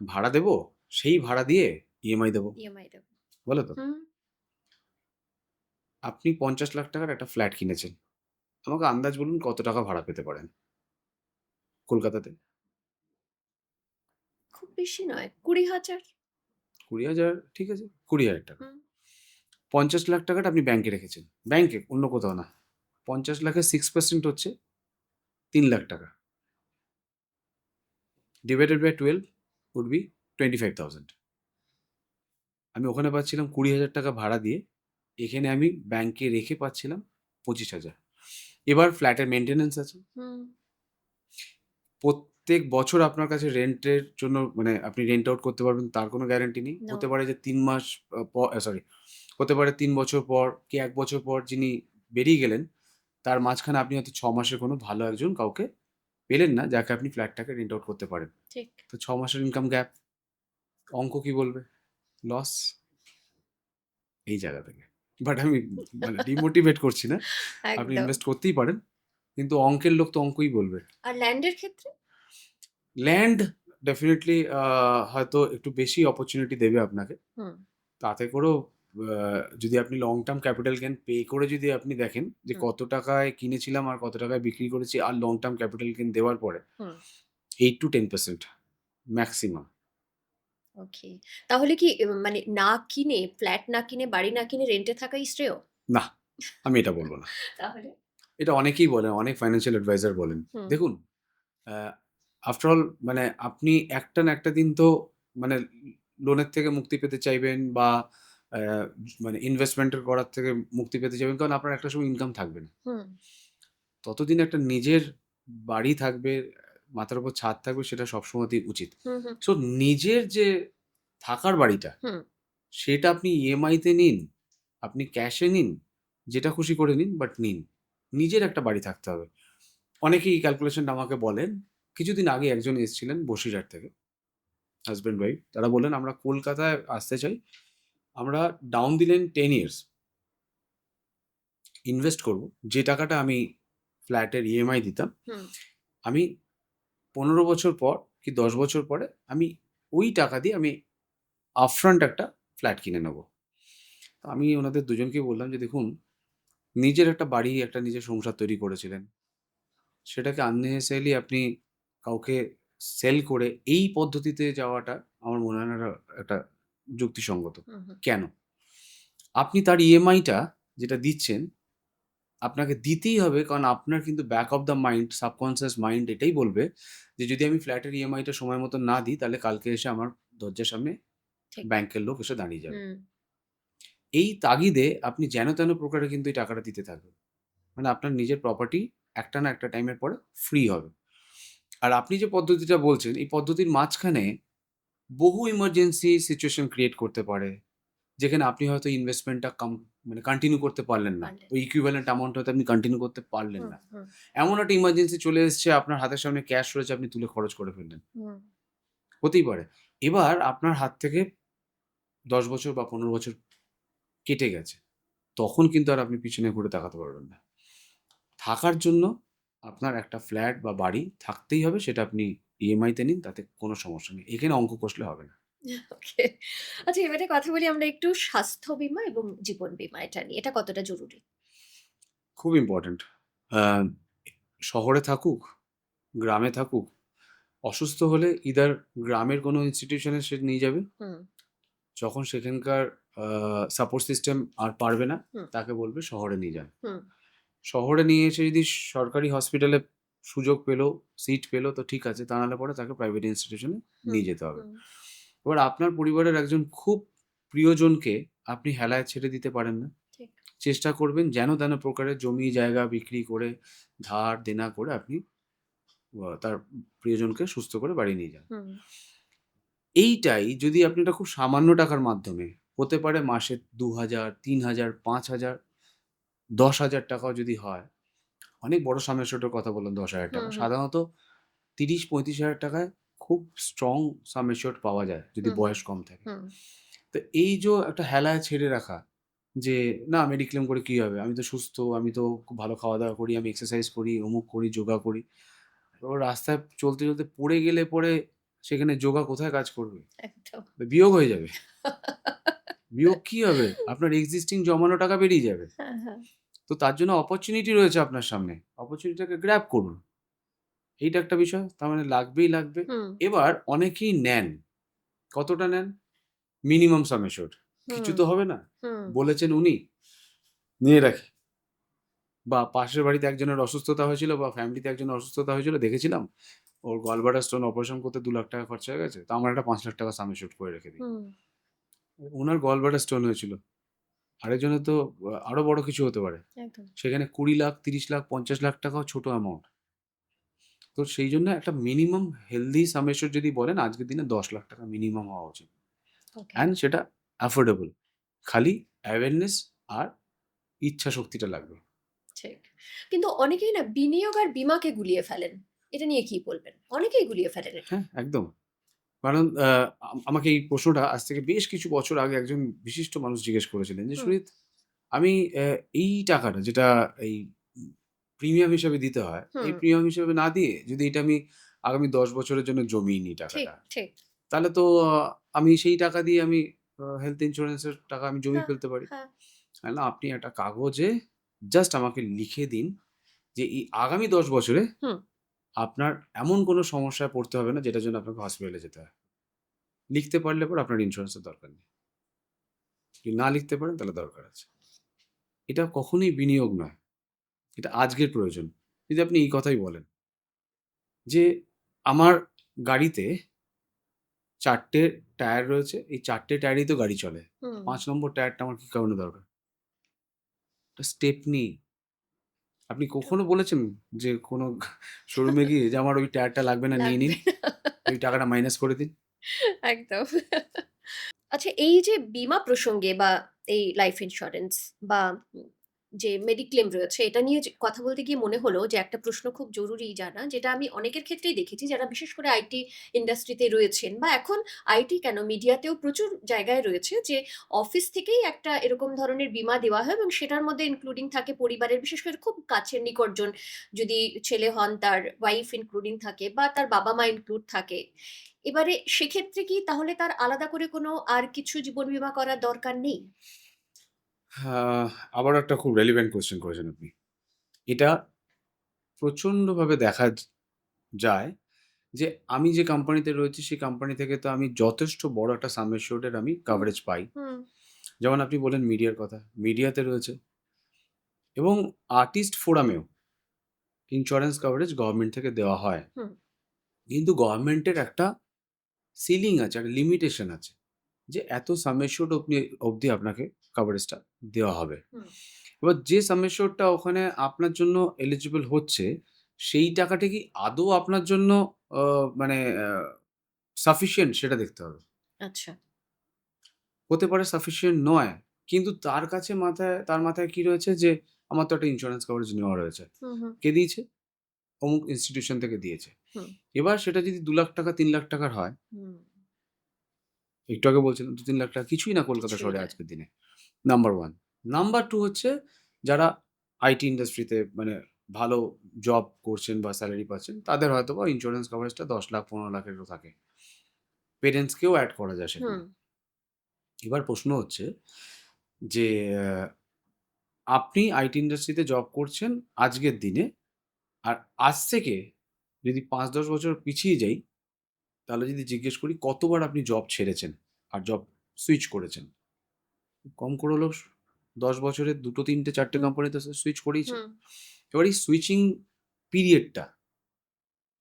ভাড়া দেবো, সেই ভাড়া দিয়ে ইএমআই দেবো। ইএমআই দেবো। বলো তো? হুম, আপনি 50 লাখ টাকার একটা ফ্ল্যাট কিনেছেন। আমাকে আন্দাজ বলুন কত টাকা ভাড়া পেতে পারেন কলকাতাতে? খুব বেশি নয়। 20,000। 20,000, ঠিক আছে, 20,000 টাকা। হুম, 50 লাখ টাকাটা আপনি ব্যাংকে রেখেছেন। ব্যাংকে, অন্য কোথাও না। 50 লাখের 6% হচ্ছে 3 লাখ টাকা। Divided by 12 would be 25,000। আমি ওখানে পাচ্ছিলাম 20,000 টাকা ভাড়া দিয়ে, এখানে আমি ব্যাংকে রেখে পাচ্ছিলাম 25,000। এবার ফ্ল্যাটের মেইনটেন্যান্স আছে। হুম, প্রত্যেক বছর আপনার কাছে রেন্টের জন্য মানে আপনি রেন্ট আউট করতে পারবেন তার কোনো গ্যারান্টি নেই। নো। হতে পারে যে ৩ মাস সরি, হতে পারে ৩ বছর পর কি ১ বছর পর যিনি বেরিয়ে গেলেন, তার মাঝখানে আপনি হয়তো ৬ মাসের কোনো ভালো একজন কাউকে পেলেন না, যাকে আপনি ফ্ল্যাটটাকে রেন্ট আউট করতে পারেন। ঠিক। তো ৬ মাসের ইনকাম গ্যাপ, অঙ্ক কি বলবে? লস এই জায়গা থেকে। বাট আমি মানে ডিমোটিভেট করছি না। আপনি একদম। ইনভেস্ট করতেই পারেন। কিন্তু অঙ্কের লোক তো অঙ্কই বলবে। আর ল্যান্ডের ক্ষেত্রে? ল্যান্ড ডেফিনিটলি হয়তো একটু বেশি অপরচুনিটি দেবে আপনাকে। হুম, তাতে করেও যদি আপনি long term capital gain pay করে যদি আপনি দেখেন যে হুম, কত টাকায় কিনেছিলাম আর কত টাকায় বিক্রি করেছি আর লং টার্ম ক্যাপিটাল গেইন দেওয়ার পরে হুম। 8 to 10% ম্যাক্সিমাম। ওকে। তাহলে কি মানে না কিনে, ফ্ল্যাট না কিনে, বাড়ি না কিনে রেন্টে থাকাই শ্রেয়? না, আমি এটা বলব না। তাহলে? এটা অনেকেই বলেন, অনেক ফাইন্যান্সিয়াল অ্যাডভাইজার বলেন। হুম, দেখুন, আ আফটার অল মানে আপনি একটা না একটা দিন তো মানে লোনের থেকে মুক্তি পেতে চাইবেন বা আ মানে ইনভেস্টমেন্ট এর করার থেকে মুক্তি পেতে চাইবেন। কারণ আপনার একটা সময় ইনকাম থাকবে না। হুম, ততদিন একটা নিজের বাড়ি থাকবে, মাথার উপর ছাদ থাকবে, সেটা সবসময়তেই উচিত। হুম, হুম, সো নিজের যে থাকার বাড়িটা, হুম, সেটা আপনি ইএমআই তে নিন, আপনি ক্যাশে নিন, যেটা খুশি করে নিন বাট নিন। নিজের একটা বাড়ি থাকতে হবে। অনেকেই এই ক্যালকুলেশনটা আমাকে বলেন। কিছুদিন আগে একজন এসেছিলেন বসিরহাট থেকে, হাসব্যান্ড ওয়াইফ। তারা বললেন, "আমরা কলকাতায় আসতে চাই। আমরা" ডাউন দিলেন 10 ইয়ার্স ইনভেস্ট করব। যে টাকাটা আমি ফ্ল্যাটের ইএমআই দিতাম, হুম, আমি ১৫ বছর পর কি ১০ বছর পরে আমি ওই টাকা দিয়ে আমি আপফ্রন্ট একটা ফ্ল্যাট কিনে নেব। তো আমি ওনাদের দুজনকেই বললাম যে, "দেখুন, নিজের একটা বাড়ি, একটা নিজের সংসার তৈরি করেছিলেন। সেটাকে আননেসেসারিলি আপনি কাউকে সেল করে এই পদ্ধতিতে যাওয়াটা আমার মনে হয় না একটা যুক্তিসঙ্গত। হুম, হুম, কেন? আপনি তার ইএমআইটা যেটা দিচ্ছেন, আপনাকে দিতেই হবে, কারণ আপনার কিন্তু back of the mind, subconscious mind এটাই বলবে যে যদি আমি ফ্ল্যাটের ইএমআইটা সময় মতো না দিই, তাহলে কালকে এসে আমার দরজার সামনে ঠিক। ব্যাংকের লোক এসে দাঁড়িয়ে যাবে। হুম, এই তাগিদে আপনি যেন তেন প্রকারে কিন্তু এই টাকাটা দিতে থাকবেন। মানে আপনার নিজের প্রপার্টি একটা না একটা টাইমের পরে ফ্রি হবে। আর আপনি যে পদ্ধতিটা বলছেন, এই পদ্ধতির মাঝখানে বহু ইমার্জেন্সি সিচুয়েশন ক্রিয়েট করতে পারে। যেখানে আপনি হয়তো ইনভেস্টমেন্টটা মানে কন্টিনিউ করতে পারলেন না। পারলেন। ওই ইকুইভ্যালেন্ট অ্যামাউন্ট হয়তো আপনি কন্টিনিউ করতে পারলেন হুম, না। হুম, এমন একটা ইমার্জেন্সি চলে এসছে, আপনার হাতের সামনে ক্যাশ রয়েছে, আপনি তুলে খরচ করে ফেললেন। হুম, হতেই পারে। এবার আপনার হাত থেকে ১০ বছর বা ১৫ বছর কেটে গেছে। তখন কিন্তু আর আপনি পিছনে ঘুরে তাকাতে পারবেন না। থাকার জন্য আপনার একটা ফ্ল্যাট বা বাড়ি থাকতেই হবে, সেটা আপনি ইএমআইতে নিন, তাতে কোনো সমস্যা নেই। এখানে অঙ্ক কষলে হবে না। ওকে। আচ্ছা, এবারে কথা বলি আমরা একটু স্বাস্থ্য বীমা এবং জীবন বীমা এটা নিয়ে। এটা কতটা জরুরি? খুব ইম্পোর্টেন্ট। আ শহরে থাকুক, গ্রামে থাকুক, অসুস্থ হলে ইদার গ্রামের কোনো ইনস্টিটিউশনে সে নিয়ে যাবে। হুম, যখন সেখানকার সাপোর্ট সিস্টেম আর পারবে না, হুম, তাকে বলবে শহরে নিয়ে যান। হুম, শহরে নিয়ে এসে যদি সরকারি হসপিটালে সুযোগ পেল, সিট পেল তো ঠিক আছে। তা নাহলে পরে তাকে প্রাইভেট ইনস্টিটিউশনে হুম, নিয়ে যেতে হবে। হুম। এবার আপনার পরিবারের একজন খুব প্রিয়জনকে আপনি হেলায় ছেড়ে দিতে পারেন না। ঠিক। চেষ্টা করবেন যেন তেন প্রকারে জমি জায়গা বিক্রি করে, ধার দেনা করে আপনি তার প্রিয়জনকে সুস্থ করে বাড়ি নিয়ে যান। হুম, এইটাই যদি আপনি এটা খুব সামান্য টাকার মাধ্যমে হতে পারে মাসে ২,০০০, ৩,০০০, ৫,০০০, ১০,০০০ টাকাও যদি হয়, অনেক বড় সাম অ্যাসিউরড কথা বললাম ১০,০০০ হুম, টাকা। হুম, সাধারণত ৩০-৩৫,০০০ টাকায় খুব স্ট্রং সাম অ্যাসিউরড পাওয়া যায় যদি হুম, হুম, বয়স কম থাকে। হুম, তো এই যে একটা হেলায় ছেড়ে রাখা যে, "না মেডিক্লেম করে কি হবে? আমি তো সুস্থ, আমি তো খুব ভালো খাওয়া-দাওয়া করি, আমি এক্সারসাইজ করি, অমুক করি, যোগা করি।" এবার রাস্তায় চলতে, চলতে পড়ে গেলে পরে সেখানে যোগা কোথায় কাজ করবে? একদম। বিয়োগ হয়ে যাবে। বিয়োগ কি হবে? আপনার এক্সিস্টিং জমানো টাকা বেরিয়ে যাবে। হ্যাঁ, হ্যাঁ। তো তার জন্য অপরচুনিটি রয়েছে আপনার সামনে। অপরচুনিটিটাকে গ্র্যাব করুন। এইটা একটা বিষয়। তার মানে লাগবেই লাগবে। হুম, এবার অনেকেই নেন। কতটা নেন? মিনিমাম সাম অ্যাসিউরড। কিছু হুম, তো হবে না। হুম, বলেছেন উনি, নিয়ে রাখি। বা পাশের বাড়িতে একজনের অসুস্থতা হয়েছিল বা ফ্যামিলিতে একজনের অসুস্থতা হয়েছিল দেখেছিলাম। ওর গলব্লাডার স্টোন অপারেশন করতে ৳২,০০,০০০ খরচা হয়ে গেছে। তো আমার একটা ৳৫,০০,০০০ সাম অ্যাসিউরড করে রেখে দিই। হুম, উনার গলব্লাডার স্টোন হয়েছিল। আরেকজনের তো আরো বড় কিছু হতে পারে। একদম। সেখানে ২০,০০,০০০, ৩০,০০,০০০, ৫০,০০,০০০ টাকাও ছোট অ্যামাউন্ট। তো সেই জন্য একটা মিনিমাম হেলথি সাম অ্যাসিউরড যদি বলেন আজকের দিনে ৳১০,০০,০০০ মিনিমাম হওয়া উচিত। ওকে। অ্যান্ড সেটা অ্যাফোর্ডেবল। খালি অ্যাওয়ারনেস আর ইচ্ছা শক্তিটা লাগবে। ঠিক। কিন্তু অনেকেই না বিনিয়োগ আর বীমাকে গুলিয়ে ফেলেন। এটা নিয়ে কি বলবেন? অনেকেই গুলিয়ে ফেলেন এটা। হ্যাঁ, একদম। কারণ আমাকে এই প্রশ্নটা আজ থেকে বেশ কিছু বছর আগে একজন বিশিষ্ট মানুষ জিজ্ঞেস করেছিলেন যে, হুম, "সুজিত, আমি এই টাকাটা যেটা এই প্রিমিয়াম হিসেবে দিতে হয়, এই হুম, প্রিমিয়াম হিসেবে না দিয়ে যদি এটা আমি আগামী ১০ বছরের জন্য জমিয়ে নিই ঠিক, টাকাটা, ঠিক। তাহলে তো আমি সেই টাকা দিয়ে আমি হেলথ ইন্সুরেন্স এর টাকা আমি জমিয়ে হ্যাঁ, ফেলতে পারি।" হ্যাঁ। আমি বললাম, "আপনি একটা কাগজে জাস্ট আমাকে লিখে দিন যে এই আগামী ১০ বছরে হুম, আপনার এমন কোনো সমস্যায় পড়তে হবে না যেটার জন্য আপনাকে হসপিটালে যেতে হয়। লিখতে পারলে পরে আপনার ইন্সুরেন্সের দরকার নেই। যদি না লিখতে পারেন তাহলে দরকার আছে।" এটা কখনোই বিনিয়োগ নয়। এটা আজকের প্রয়োজন। যদি আপনি এই কথাই বলেন যে, "আমার গাড়িতে ৪ টে টায়ার রয়েছে। এই ৪ টে টায়ারেই তো গাড়ি চলে। হুম। ৫ নম্বর টায়ারটা আমার কি কারণে দরকার?" একটা স্টেপনি। আপনি একদম কখনো বলেছেন যে কোনো শোরুমে গিয়ে যে, "আমার ওই টায়ারটা লাগবে না, নিয়ে নিন। লাগবে না। ওই টাকাটা মাইনাস করে দিন।" একদম। আচ্ছা, এই যে বীমা প্রসঙ্গে বা এই লাইফ ইন্সুরেন্স বা যে মেডিক্লেম রয়েছে এটা নিয়ে যে কথা বলতে গিয়ে মনে হলো যে একটা প্রশ্ন খুব জরুরি জানা, যেটা আমি অনেকের ক্ষেত্রেই দেখেছি যারা বিশেষ করে আইটি ইন্ডাস্ট্রিতে রয়েছেন বা এখন আইটি কেন মিডিয়াতেও প্রচুর জায়গায় রয়েছে যে অফিস থেকেই একটা এরকম ধরনের বীমা দেওয়া হয় এবং সেটার মধ্যে ইনক্লুডিং থাকে পরিবারের বিশেষ করে খুব কাছের নিকটজন, যদি ছেলে হন তার ওয়াইফ ইনক্লুডিং থাকে বা তার বাবা মা ইনক্লুড থাকে। এবারে সেক্ষেত্রে কি তাহলে তার আলাদা করে কোনো আর কিছু জীবন বীমা করার দরকার নেই? আহ আবারও একটা খুব রেলেভেন্ট কোয়েশ্চেন করেছেন আপনি। এটা প্রচন্ডভাবে দেখা যায় যে, আমি যে কোম্পানিতে রয়েছি সেই কোম্পানি থেকে তো আমি যথেষ্ট বড় একটা সাম অ্যাসিউরড এর আমি হুম, কভারেজ পাই। হুম, যেমন আপনি বললেন মিডিয়ার কথা। মিডিয়াতে রয়েছে এবং আর্টিস্ট ফোরামেও ইন্সুরেন্স কভারেজ গভর্নমেন্ট থেকে দেওয়া হয়। হুম, কিন্তু গভর্নমেন্টের একটা সিলিং আছে, একটা লিমিটেশন আছে। যে এত সাম অ্যাসিউরড অবধি আপনাকে কভারেজটা দেওয়া হবে। হুম। এবার যে সাম অ্যাসিউরডটা ওখানে আপনার জন্য এলিজিবল হচ্ছে, সেই টাকাটা কি আদৌ আপনার জন্য আ মানে সাফিসিয়েন্ট সেটা দেখতে হবে। আচ্ছা। হতে পারে সাফিসিয়েন্ট নয়। কিন্তু তার মাথায় কি রয়েছে যে, আমার তো একটা ইন্সুরেন্স কভারেজ নেওয়া রয়েছে। হুম, হুম, কে দিয়েছে? অমুক ইনস্টিটিউশন থেকে দিয়েছে। হুম, এবার সেটা যদি ৳২,০০,০০০ ৳৩,০০,০০০ হয়, হুম। একটু আগে বলছিলাম ৳২-৩,০০,০০০ কিছুই না কলকাতা কিছুই শহরে নয়। আজকের দিনে। নাম্বার 1 নাম্বার 2 হচ্ছে যারা আইটি ইন্ডাস্ট্রিতে মানে ভালো জব করছেন বা স্যালারি পাচ্ছেন, তাদের হয়তোবা ইন্স্যুরেন্স কভারেজটা ১০ লাখ ১৫ লাখেরও থাকে। পেরেন্টসকেও অ্যাড করা যায় হুম, সেখানে। এবার প্রশ্ন হচ্ছে যে আপনি আইটি ইন্ডাস্ট্রিতে জব করছেন আজকের দিনে, আর আজ থেকে যদি ৫-১০ বছর পিছিয়ে যাই, তাহলে যদি জিজ্ঞেস করি কতবার আপনি জব ছেড়েছেন আর জব সুইচ করেছেন? কম করে হলেও ১০ বছরে ২টো ৩টে ৪টে হুম, কোম্পানিতে সুইচ করেইছেন। হুম, এবার এই সুইচিং পিরিয়ডটা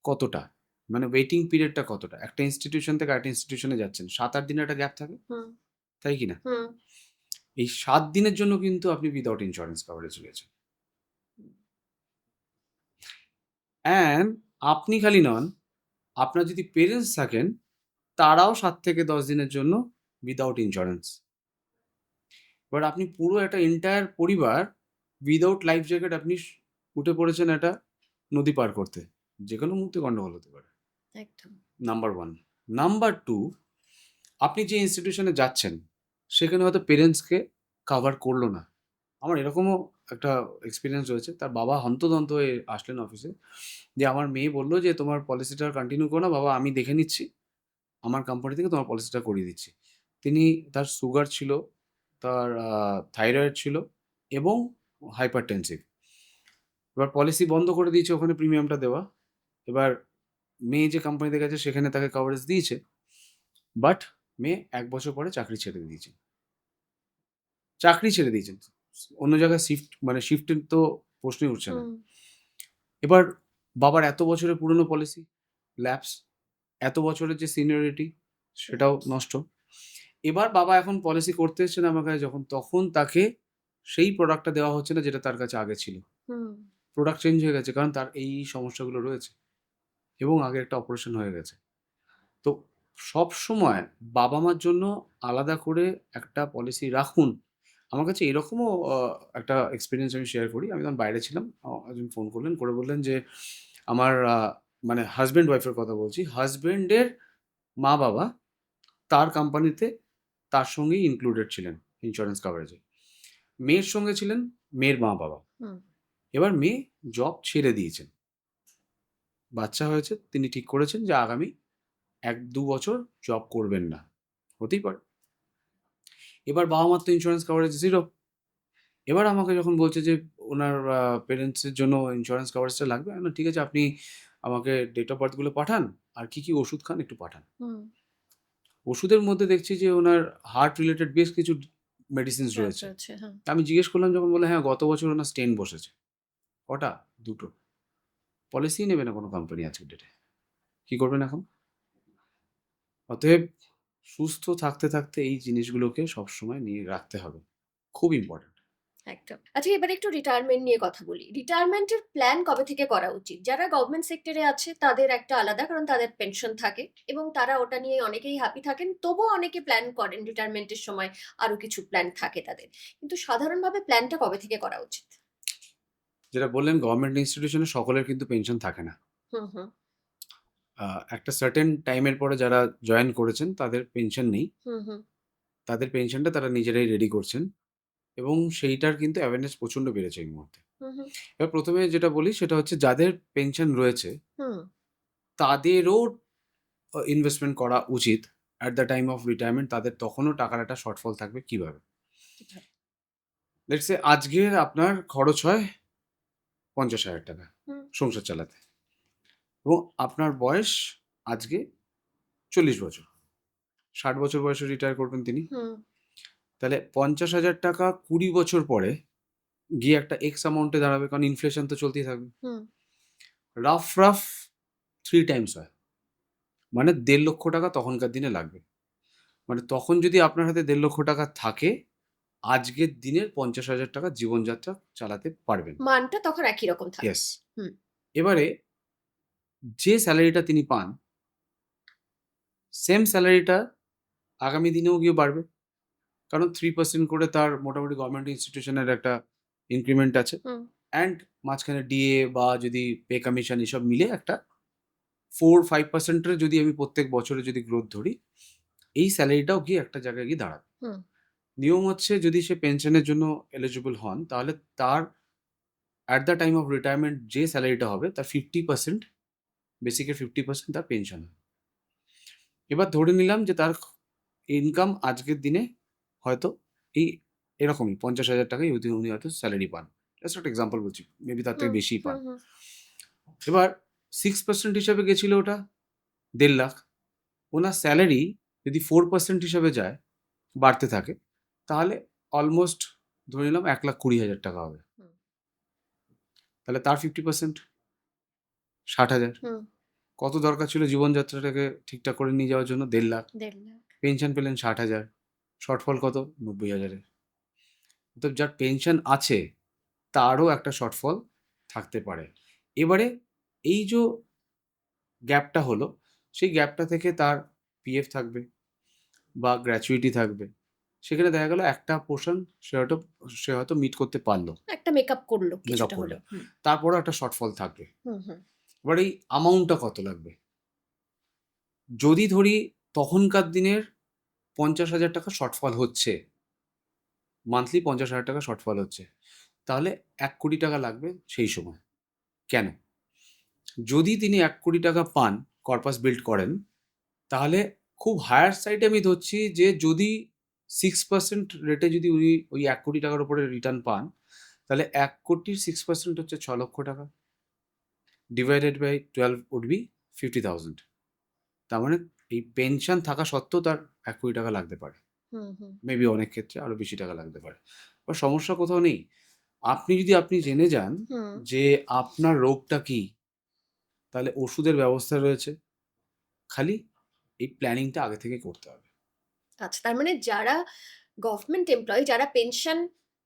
কতটা? মানে ওয়েটিং পিরিয়ডটা কতটা? একটা ইনস্টিটিউশন থেকে আরেকটা ইনস্টিটিউশনে যাচ্ছেন। ৭-৮ দিনের একটা গ্যাপ থাকে, হুম, তাই কি না? হুম, এই ৭ দিনের জন্য কিন্তু আপনি উইথআউট ইন্স্যুরেন্স কভারেজ রয়েছেন। অ্যান্ড আপনি খালি নন, আপনার যদি পেরেন্টস থাকেন, তারাও ৭ থেকে ১০ দিনের জন্য উইথআউট ইন্স্যুরেন্স। এবার আপনি পুরো একটা এন্টায়ার পরিবার উইথআউট লাইফ জ্যাকেট আপনি উঠে পড়েছেন একটা নদী পার করতে। যেকোনো মুহূর্তে গন্ডগোল হতে পারে। একদম। নাম্বার 1। নাম্বার 2, আপনি যে ইনস্টিটিউশনে যাচ্ছেন, সেখানে হয়তো পেরেন্টসকে কভার করল না। আমার এরকমও একটা এক্সপেরিয়েন্স রয়েছে। তার বাবা হন্তদন্ত হয়ে আসলেন অফিসে, যে আমার মেয়ে বলল যে, "তোমার পলিসিটা আর কন্টিনিউ করো না বাবা, আমি দেখে নিচ্ছি। আমার কোম্পানি থেকে তোমার পলিসিটা করিয়ে দিচ্ছি।" তার সুগার ছিল, তার থাইরয়েড ছিল এবং হাইপারটেনসিভ। এবার পলিসি বন্ধ করে দিয়েছে ওখানে প্রিমিয়ামটা দেওয়া। এবার মেয়ে যে কোম্পানিতে গেছে সেখানে তাকে কভারেজ দিয়েছে। বাট মেয়ে ১ বছর পরে চাকরি ছেড়ে দিয়েছে। চাকরি ছেড়ে দিয়েছেন। অন্য জায়গায় শিফটের তো প্রশ্নই উঠছে না। হুম, এবার বাবার এত বছরের পুরনো পলিসি ল্যাপস, এত বছরের যে সিনিয়রিটি সেটাও নষ্ট। এবার বাবা এখন পলিসি করতে এসছেন আমার কাছে যখন, তখন তাকে সেই প্রোডাক্টটা দেওয়া হচ্ছে না যেটা তার কাছে আগে ছিল। হুম, প্রোডাক্ট চেঞ্জ হয়ে গেছে কারণ তার এই সমস্যাগুলো রয়েছে এবং আগে একটা অপারেশন হয়ে গেছে। তো সবসময় বাবা-মার জন্য আলাদা করে একটা পলিসি রাখুন। আমার কাছে এরকমও একটা এক্সপেরিয়েন্স আমি শেয়ার করি। আমি তখন বাইরে ছিলাম। একজন ফোন করলেন, করে বললেন যে, আমার মানে হাসব্যান্ড ওয়াইফ এর কথা বলছি। হাসব্যান্ডের মা-বাবা তার কোম্পানিতে তার সঙ্গেই ইনক্লুডেড ছিলেন ইন্স্যুরেন্স কভারেজে। মেয়ের সঙ্গে ছিলেন মেয়ের মা-বাবা। হুম, এবার মেয়ে জব ছেড়ে দিয়েছেন। বাচ্চা হয়েছে। তিনি ঠিক করেছেন যে আগামী ১-২ বছর জব করবেন না। হতেই পারে। এবার বাবা-মার তো ইন্স্যুরেন্স কভারেজ 0। এবার আমাকে যখন বলছে যে উনার পেরেন্টস এর জন্য ইন্স্যুরেন্স কভারেজটা লাগবে। আমি বললাম, "ঠিক আছে, আপনি আমাকে ডেট অফ বার্থ গুলো পাঠান। আর কি ওষুধ খান একটু পাঠান।" হুম, ওষুধের মধ্যে দেখছি যে উনার হার্ট রিলেটেড বেশ কিছু মেডিসিনস ড্রাগ রয়েছে। রয়েছে, হ্যাঁ। আমি জিজ্ঞেস করলাম যখন, বলল, "হ্যাঁ, গত বছর উনার স্টেন্ট বসেছে।" কটা? ২ টো। পলিসিই নেবে না কোনো কোম্পানি আজকের ডেটে। কি করবেন এখন? অতএব সুস্থ থাকতে এই জিনিসগুলোকে সবসময় নিয়ে রাখতে হবে। খুব ইম্পোর্টেন্ট। একদম। আচ্ছা, এবার একটু রিটায়ারমেন্ট নিয়ে কথা বলি। রিটায়ারমেন্টের প্ল্যান কবে থেকে করা উচিত? যারা গভর্নমেন্ট সেক্টরে আছে তাদের একটা আলাদা, কারণ তাদের পেনশন থাকে এবং তারা ওটা নিয়ে অনেকেই হ্যাপি থাকেন। তবুও অনেকে প্ল্যান করেন রিটায়ারমেন্টের সময় আরো কিছু প্ল্যান থাকে তাদের। কিন্তু সাধারণভাবে প্ল্যানটা কবে থেকে করা উচিত? যেটা বললেন, গভর্নমেন্ট ইনস্টিটিউশনে সকলের কিন্তু পেনশন থাকে না। হুম, হুম, আ একটা সার্টেন টাইমের পরে যারা জয়েন করেছেন তাদের পেনশন নেই। হুম, হুম, তাদের পেনশনটা তারা নিজেরাই রেডি করছেন এবং সেইটার কিন্তু অ্যাওয়ারনেস প্রচন্ড বেড়েছে এই মুহূর্তে। হুম, হুম, এবার ১ম এ যেটা বলি সেটা হচ্ছে, যাদের পেনশন রয়েছে হুম, তাদেরও ইনভেস্টমেন্ট করা উচিত। এট দ্য টাইম অফ রিটায়ারমেন্ট তাদের তখনও টাকার একটা শর্টফল থাকবে কিভাবে? কিভাবে? লেটস সে আজকে আপনার খরচ হয় ৳৫০,০০০ হুম, সংসার চালাতে এবং আপনার বয়স আজকে ৪০ বছর। ৬০ বছর বয়সে রিটায়ার করবেন তিনি। হুম, তাহলে ৳৫০,০০০ ২০ বছর পরে গিয়ে একটা এক্স অ্যামাউন্টে দাঁড়াবে, কারণ ইনফ্লেশন তো চলতেই থাকবে। হুম, রাফ ৩ টাইমস হয়। মানে ৳১,৫০,০০০ তখনকার দিনে লাগবে। মানে তখন যদি আপনার হাতে ৳১,৫০,০০০ থাকে, আজকের দিনের ৳৫০,০০০ জীবনযাত্রা চালাতে পারবেন। মানটা তখন একই রকম থাকবে। ইয়েস। হুম, এবারে যে সেলারিটা তিনি পান, সেম সেলারিটা আগামী দিনেও গিয়ে বাড়বে। কারণ ৩% করে তার মোটামুটি গভর্নমেন্ট ইনস্টিটিউশনের একটা ইনক্রিমেন্ট আছে। হুম, অ্যান্ড মাঝখানে ডিএ বা যদি পে কমিশন এসব মিলে একটা 4-5% এর যদি আমি প্রত্যেক বছরে যদি গ্রোথ ধরি, এই সেলারিটাও গিয়ে একটা জায়গায় গিয়ে দাঁড়াবে। হুম, নিয়ম হচ্ছে, যদি সে পেনশনের জন্য এলিজিবল হন, তাহলে তার at the time of retirement যে স্যালারিটা হবে তার 50% বেসিকের 50% তার পেনশন। এবার ধরে নিলাম যে তার ইনকাম আজকের দিনে হয়তো এই এরকমই 50,000 টাকাই উনি হয়তো স্যালারি পান। জাস্ট একটা এক্সাম্পল বলছি, মেবি তার থেকে হুম, বেশিই পান। হুম, হুম। এবার 6% হিসাবে গেছিল ওটা 1.5 লাখ। ওনার স্যালারি যদি 4% হিসাবে যায়, বাড়তে থাকে, তাহলে অলমোস্ট ধরে নিলাম 1,20,000 টাকা হবে। হুম। তাহলে তার 50% 60,000। হুম, কত দরকার ছিল জীবনযাত্রাটাকে ঠিকঠাক করে নিয়ে যাওয়ার জন্য? 1.5 লাখ। 1.5 লাখ। পেনশন পেলেন 60,000, শর্টফল কত? 90,000-এর। অর্থাৎ যার পেনশন আছে তারও একটা শর্টফল থাকতে পারে। এবারে এই যে গ্যাপটা হলো, সেই গ্যাপটা থেকে তার পিএফ থাকবে বা গ্র্যাচুইটি থাকবে। সেখানে দেখা গেল একটা পোর্শন সে হয়তো মিট করতে পারলো, একটা মেকআপ করলো মেকআপ কিছুটা করলো। হলেও। হুম, তারপরেও একটা শর্টফল থাকবে। হুম, হুম, এবার এই অ্যামাউন্টটা কত লাগবে? যদি ধরি তখনকার দিনের 50,000 টাকা শর্টফল হচ্ছে, মান্থলি 50,000 টাকা শর্টফল হচ্ছে, তাহলে 1,00,00,000 টাকা লাগবে সেই সময়। কেন? যদি তিনি 1,00,00,000 টাকা পান, কর্পাস বিল্ড করেন, তাহলে খুব হায়ার সাইডে আমি ধরছি যে যদি 6% রেটে যদি উনি ওই 1,00,00,000 টাকার উপরে রিটার্ন পান, তাহলে 1,00,00,000-র 6% হচ্ছে 6,00,000 টাকা। Divided by 12 would be 50,000। তার মানে এই পেনশন থাকা সত্ত্বেও তার 1,00,00,000 টাকা লাগতে পারে। হুম, হুম, মেবি অনেক ক্ষেত্রে আরো বেশি টাকা লাগতে পারে। বা সমস্যা কোথাও নেই। আপনি জেনে যান হুম। যে আপনার রোগটা কি, তাহলে ওষুধের ব্যবস্থা রয়েছে। খালি এই প্ল্যানিংটা আগে থেকে করতে হবে। আচ্ছা, তার মানে যারা গভর্নমেন্ট এমপ্লয়ি, যারা পেনশন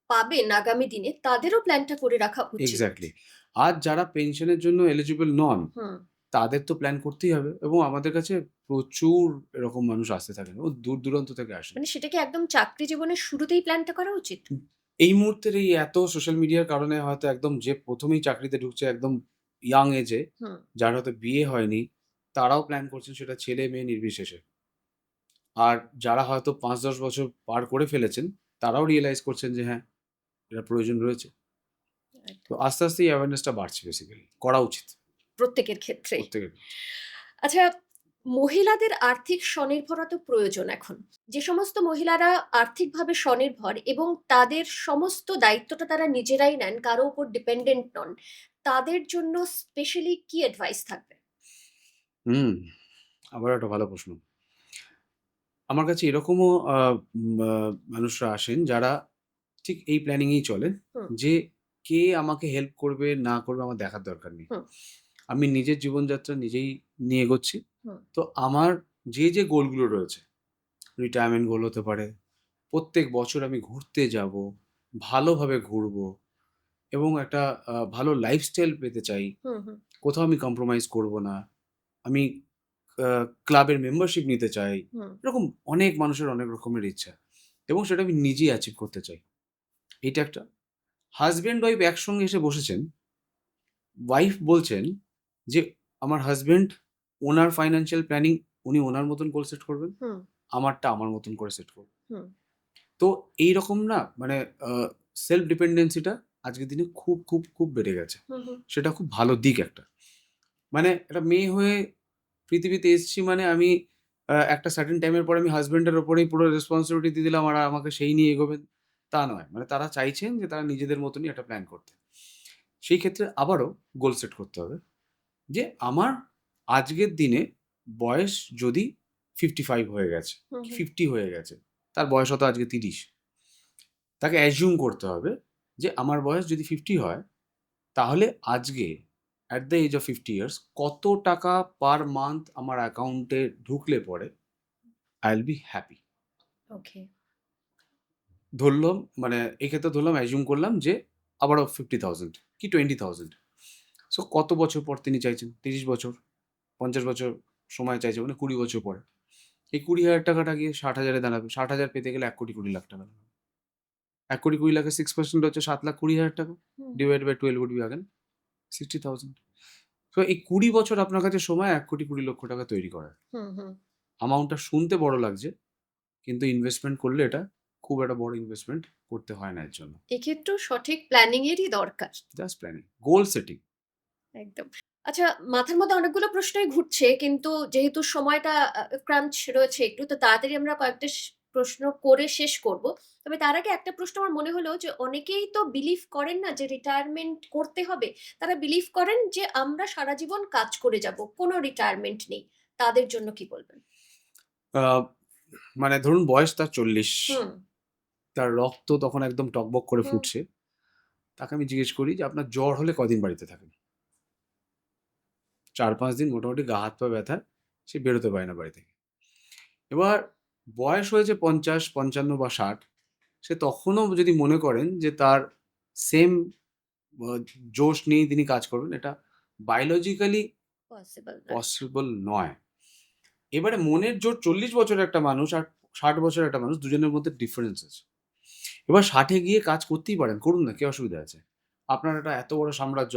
পাবেন আগামী দিনে, তাদেরও প্ল্যানটা করে রাখা উচিত। এক্সাক্টলি। আর যারা পেনশনের জন্য এলিজিবল নন, হুম, তাদের তো প্ল্যান করতেই হবে, এবং আমাদের কাছে প্রচুর এরকম মানুষ আসতে থাকেন ও দূর দূরান্ত থেকে আসেন। মানে সেটা কি একদম চাকরি জীবনের শুরুতেই প্ল্যানটা করা উচিত? এই মুহূর্তের এই এত সোশ্যাল মিডিয়ার কারণে হয়তো একদম যে ১ম এই চাকরিতে ঢুকছে একদম ইয়াং এজে, হুম, যার হয়তো বিয়ে হয়নি, তারাও প্ল্যান করছেন, সেটা ছেলে-মেয়ে নির্বিশেষে। আর যারা হয়তো ৫-১০ বছর পার করে ফেলেছেন, তারাও রিয়ালাইজ করছেন যে হ্যাঁ, এটার প্রয়োজন রয়েছে। তো একদম। আস্তে, আস্তে এই অ্যাওয়ারনেসটা বাড়ছে বেসিক্যালি। করা উচিত প্রত্যেকের ক্ষেত্রেই। প্রত্যেকের। আচ্ছা, মহিলাদের আর্থিক স্বনির্ভরতা প্রয়োজন এখন। যে সমস্ত মহিলারা আর্থিকভাবে স্বনির্ভর এবং তাদের সমস্ত দায়িত্বটা তারা নিজেরাই নেন, কারো উপর ডিপেন্ডেন্ট নন, তাদের জন্য স্পেশালি কি অ্যাডভাইস থাকবে? হুম, আবার একটা ভালো প্রশ্ন। আমার কাছে এরকমও মানুষরা আসেন যারা ঠিক এই প্ল্যানিং এই চলেন হুম, যে কে আমাকে হেল্প করবে না করবে আমার দেখার দরকার নেই। হুম, আমি নিজের জীবনযাত্রা নিজেই নিয়ে এগোচ্ছি। হুম, তো আমার যে গোলগুলো রয়েছে, রিটায়ারমেন্ট গোল হতে পারে, প্রত্যেক বছর আমি ঘুরতে যাবো, ভালোভাবে ঘুরবো এবং একটা ভালো লাইফস্টাইল পেতে চাই। হুম, হুম, কোথাও আমি কম্প্রোমাইজ করব না। আমি আ ক্লাবের মেম্বারশিপ নিতে চাই। হুম, এরকম অনেক মানুষের অনেক রকমের ইচ্ছা, এবং সেটা আমি নিজেই অ্যাচিভ করতে চাই। এইটা একটা। হাসব্যান্ড ওয়াইফ একসঙ্গে এসে বসেছেন। ওয়াইফ বলছেন যে, "আমার হাসব্যান্ড ওনার ফাইন্যান্সিয়াল প্ল্যানিং উনি ওনার মতন করে সেট করবেন। হুম, আমারটা আমার মতন করে সেট করব।" হুম, তো এইরকম না মানে আ সেলফ ডিপেন্ডেন্সিটা আজকের দিনে খুব, খুব, খুব বেড়ে গেছে। হুম, হুম, সেটা খুব ভালো দিক একটা। মানে একটা মেয়ে হয়ে পৃথিবীতে এসেছি মানে আমি একটা সার্টেন টাইমের পরে আমি হাসব্যান্ডের উপরেই পুরো রেসপনসিবিলিটি দিয়ে দিলাম আর আমাকে সেই নিয়ে এগোবেন, তা নয়। মানে তারা চাইছেন যে তারা নিজেদের মতনই একটা প্ল্যান করতে। সেই ক্ষেত্রে আবারও গোল সেট করতে হবে যে আমার আজকের দিনে বয়স যদি 55 হয়ে গেছে, হুম, কি হুম, 50 হয়ে গেছে, তার বয়স হয়তো আজকে 30। তাকে অ্যাজিউম করতে হবে যে আমার বয়স যদি 50 হয়, তাহলে আজকে at the age of 50 years কত টাকা পার মান্থ আমার অ্যাকাউন্টে ঢুকলে পরে I will be happy। ওকে। ধরলাম মানে এক্ষেত্রে ধরলাম অ্যাজিউম করলাম যে আবারও 50,000 কি 20,000। সো কত বছর পর তিনি চাইছেন? 30 বছর, 50 বছর সময় চাইছে মানে 20 বছর পরে। এই 20,000 টাকাটা গিয়ে 60,000 এ দাঁড়াবে। 60,000 পেতে গেলে ১,২০,০০,০০০ টাকা লাগবে। ১,২০,০০,০০০ 6% হচ্ছে ৭,২০,০০০ টাকা। Hmm, divided by 12 would be again 60,000। So এই ২০ বছর আপনার কাছে সময় ১,২০,০০,০০০ টাকা তৈরি করার। হুম, হুম, অ্যামাউন্টটা শুনতে বড় লাগছে, কিন্তু ইনভেস্টমেন্ট করলে এটা খুব একটা বড় ইনভেস্টমেন্ট করতে হয় না এর জন্য। এক্ষেত্রেও সঠিক প্ল্যানিং এরই দরকার। জাস্ট প্ল্যানিং, গোল সেটিং। একদম। আচ্ছা, মাথার মধ্যে অনেকগুলো প্রশ্নই ঘুরছে, কিন্তু যেহেতু সময়টা ক্রাঞ্চ রয়েছে একটু, তো তাড়াতাড়ি আমরা কয়েকটা প্রশ্ন করে শেষ করব। তবে তার আগে একটা প্রশ্ন আমার মনে হলো যে অনেকেই তো বিলিভ করেন না যে রিটায়ারমেন্ট করতে হবে। তারা বিলিভ করেন যে আমরা সারা জীবন কাজ করে যাব। কোনো রিটায়ারমেন্ট নেই। তাদের জন্য কি বলবেন? আ মানে ধরুন বয়স তার ৪০, হুম, তার রক্ত তখন একদম টগবগ করে হুম, ফুটছে। তাকে আমি জিজ্ঞেস করি যে, "আপনার জ্বর হলে কদিন বাড়িতে থাকেন?" ৪-৫ দিন মোটামুটি গা হাত পা ব্যথায় সে বেরোতে পারে না বাড়ি থেকে। এবার বয়স হয়েছে ৫০, ৫৫ বা ৬০, সে তখনও যদি মনে করেন যে তার সেম আ জোশ নিয়েই তিনি কাজ করবেন, এটা বায়োলজিক্যালি পসিবল নয়। পসিবল নয়। এবারে মনের জোর ৪০ বছরের একটা মানুষ আর ৬০ বছরের একটা মানুষ, দুজনের মধ্যে ডিফারেন্স আছে। এবার ৬০ এ গিয়ে কাজ করতেই পারেন, করুন না, কি অসুবিধা আছে? আপনার একটা এত বড় সাম্রাজ্য,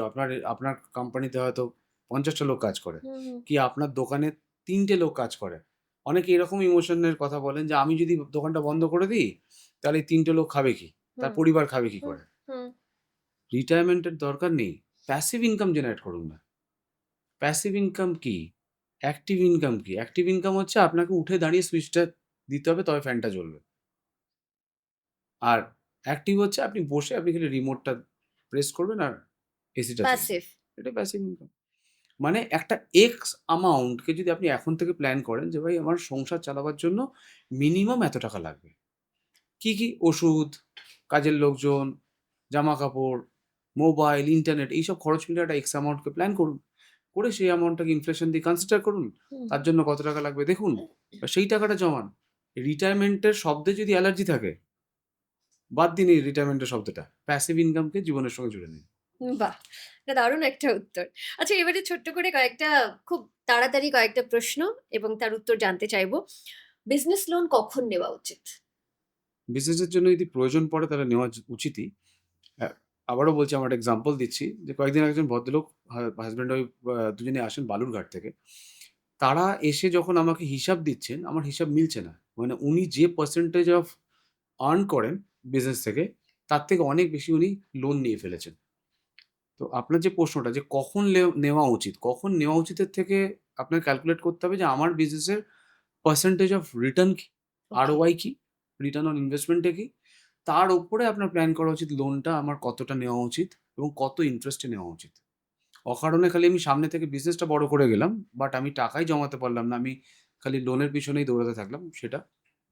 আপনার কোম্পানিতে হয়তো ৫০ টা লোক কাজ করে। হুম, হুম, কি আপনার দোকানে ৩ টে লোক কাজ করে। অনেকে এরকম ইমোশনের কথা বলেন যে, "আমি যদি দোকানটা বন্ধ করে দিই, তাহলে এই ৩ টে লোক খাবে কি? তার হুম, পরিবার খাবে কি হুম, করে?" হুম। রিটায়ারমেন্ট এর দরকার নেই। প্যাসিভ ইনকাম জেনারেট করুন না। প্যাসিভ ইনকাম কি? অ্যাক্টিভ ইনকাম কি? অ্যাক্টিভ ইনকাম হচ্ছে আপনাকে উঠে দাঁড়িয়ে সুইচটা দিতে হবে, তবে ফ্যানটা জ্বলবে। আর অ্যাক্টিভ হচ্ছে আপনি বসে আপনি খালি রিমোটটা প্রেস করবেন আর এসিটা চলবে। প্যাসিভ। এটা প্যাসিভ ইনকাম। মানে একটা এক্স অ্যামাউন্ট কে যদি আপনি এখন থেকে প্ল্যান করেন যে ভাই আমার সংসার চালাবার জন্য মিনিমাম এত টাকা লাগবে। কি, কি? ওষুধ, কাজের লোকজন, জামাকাপড়, মোবাইল, ইন্টারনেট এইসব খরচ মিলিয়ে একটা এক্স অ্যামাউন্ট কে প্ল্যান করুন। করে সেই অ্যামাউন্টটাকে ইনফ্লেশন দিয়ে কনসিডার করুন। হুম, তার জন্য কত টাকা লাগবে দেখুন। সেই টাকাটা জমান। রিটায়ারমেন্টের শব্দে যদি অ্যালার্জি থাকে, বাদ দিন এই রিটায়ারমেন্টের শব্দটা। প্যাসিভ ইনকামকে জীবনের সঙ্গে জুড়ে নিন। বাহ! এটা দারুণ একটা উত্তর। আচ্ছা, এবারে ছোট্ট করে কয়েকটা, খুব তাড়াতাড়ি কয়েকটা প্রশ্ন এবং তার উত্তর জানতে চাইবো। বিজনেস লোন কখন নেওয়া উচিত? বিজনেসের জন্য যদি প্রয়োজন পড়ে তাহলে নেওয়া উচিতই। অ্যা আবারও বলছি, আমার একটা এক্সাম্পল দিচ্ছি যে কয়েকদিন আগে একজন ভদ্রলোক হাসব্যান্ড ওয়াইফ দুজনেই আসেন বালুরঘাট থেকে। তারা এসে যখন আমাকে হিসাব দিচ্ছেন, আমার হিসাব মিলছে না। মানে উনি যে পার্সেন্টেজ অফ আর্ন করেন বিজনেস থেকে, তার থেকে অনেক বেশি উনি লোন নিয়ে ফেলেছেন। তো আপনার যে প্রশ্নটা যে কখন নেওয়া উচিত? কখন নেওয়া উচিতের থেকে আপনার ক্যালকুলেট করতে হবে যে আমার বিজনেসের পার্সেন্টেজ অফ রিটার্ন কি? ওকে। ROI কি? রিটার্ন অন ইনভেস্টমেন্ট টা কি? তার উপরে আপনার প্ল্যান করা উচিত লোনটা আমার কতটা নেওয়া উচিত এবং কত ইন্টারেস্টে নেওয়া উচিত। অকারণে খালি আমি সামনে থেকে বিজনেসটা বড় করে গেলাম, বাট আমি টাকাই জমাতে পারলাম না। আমি খালি লোনের পিছনেই দৌড়াতে থাকলাম। সেটা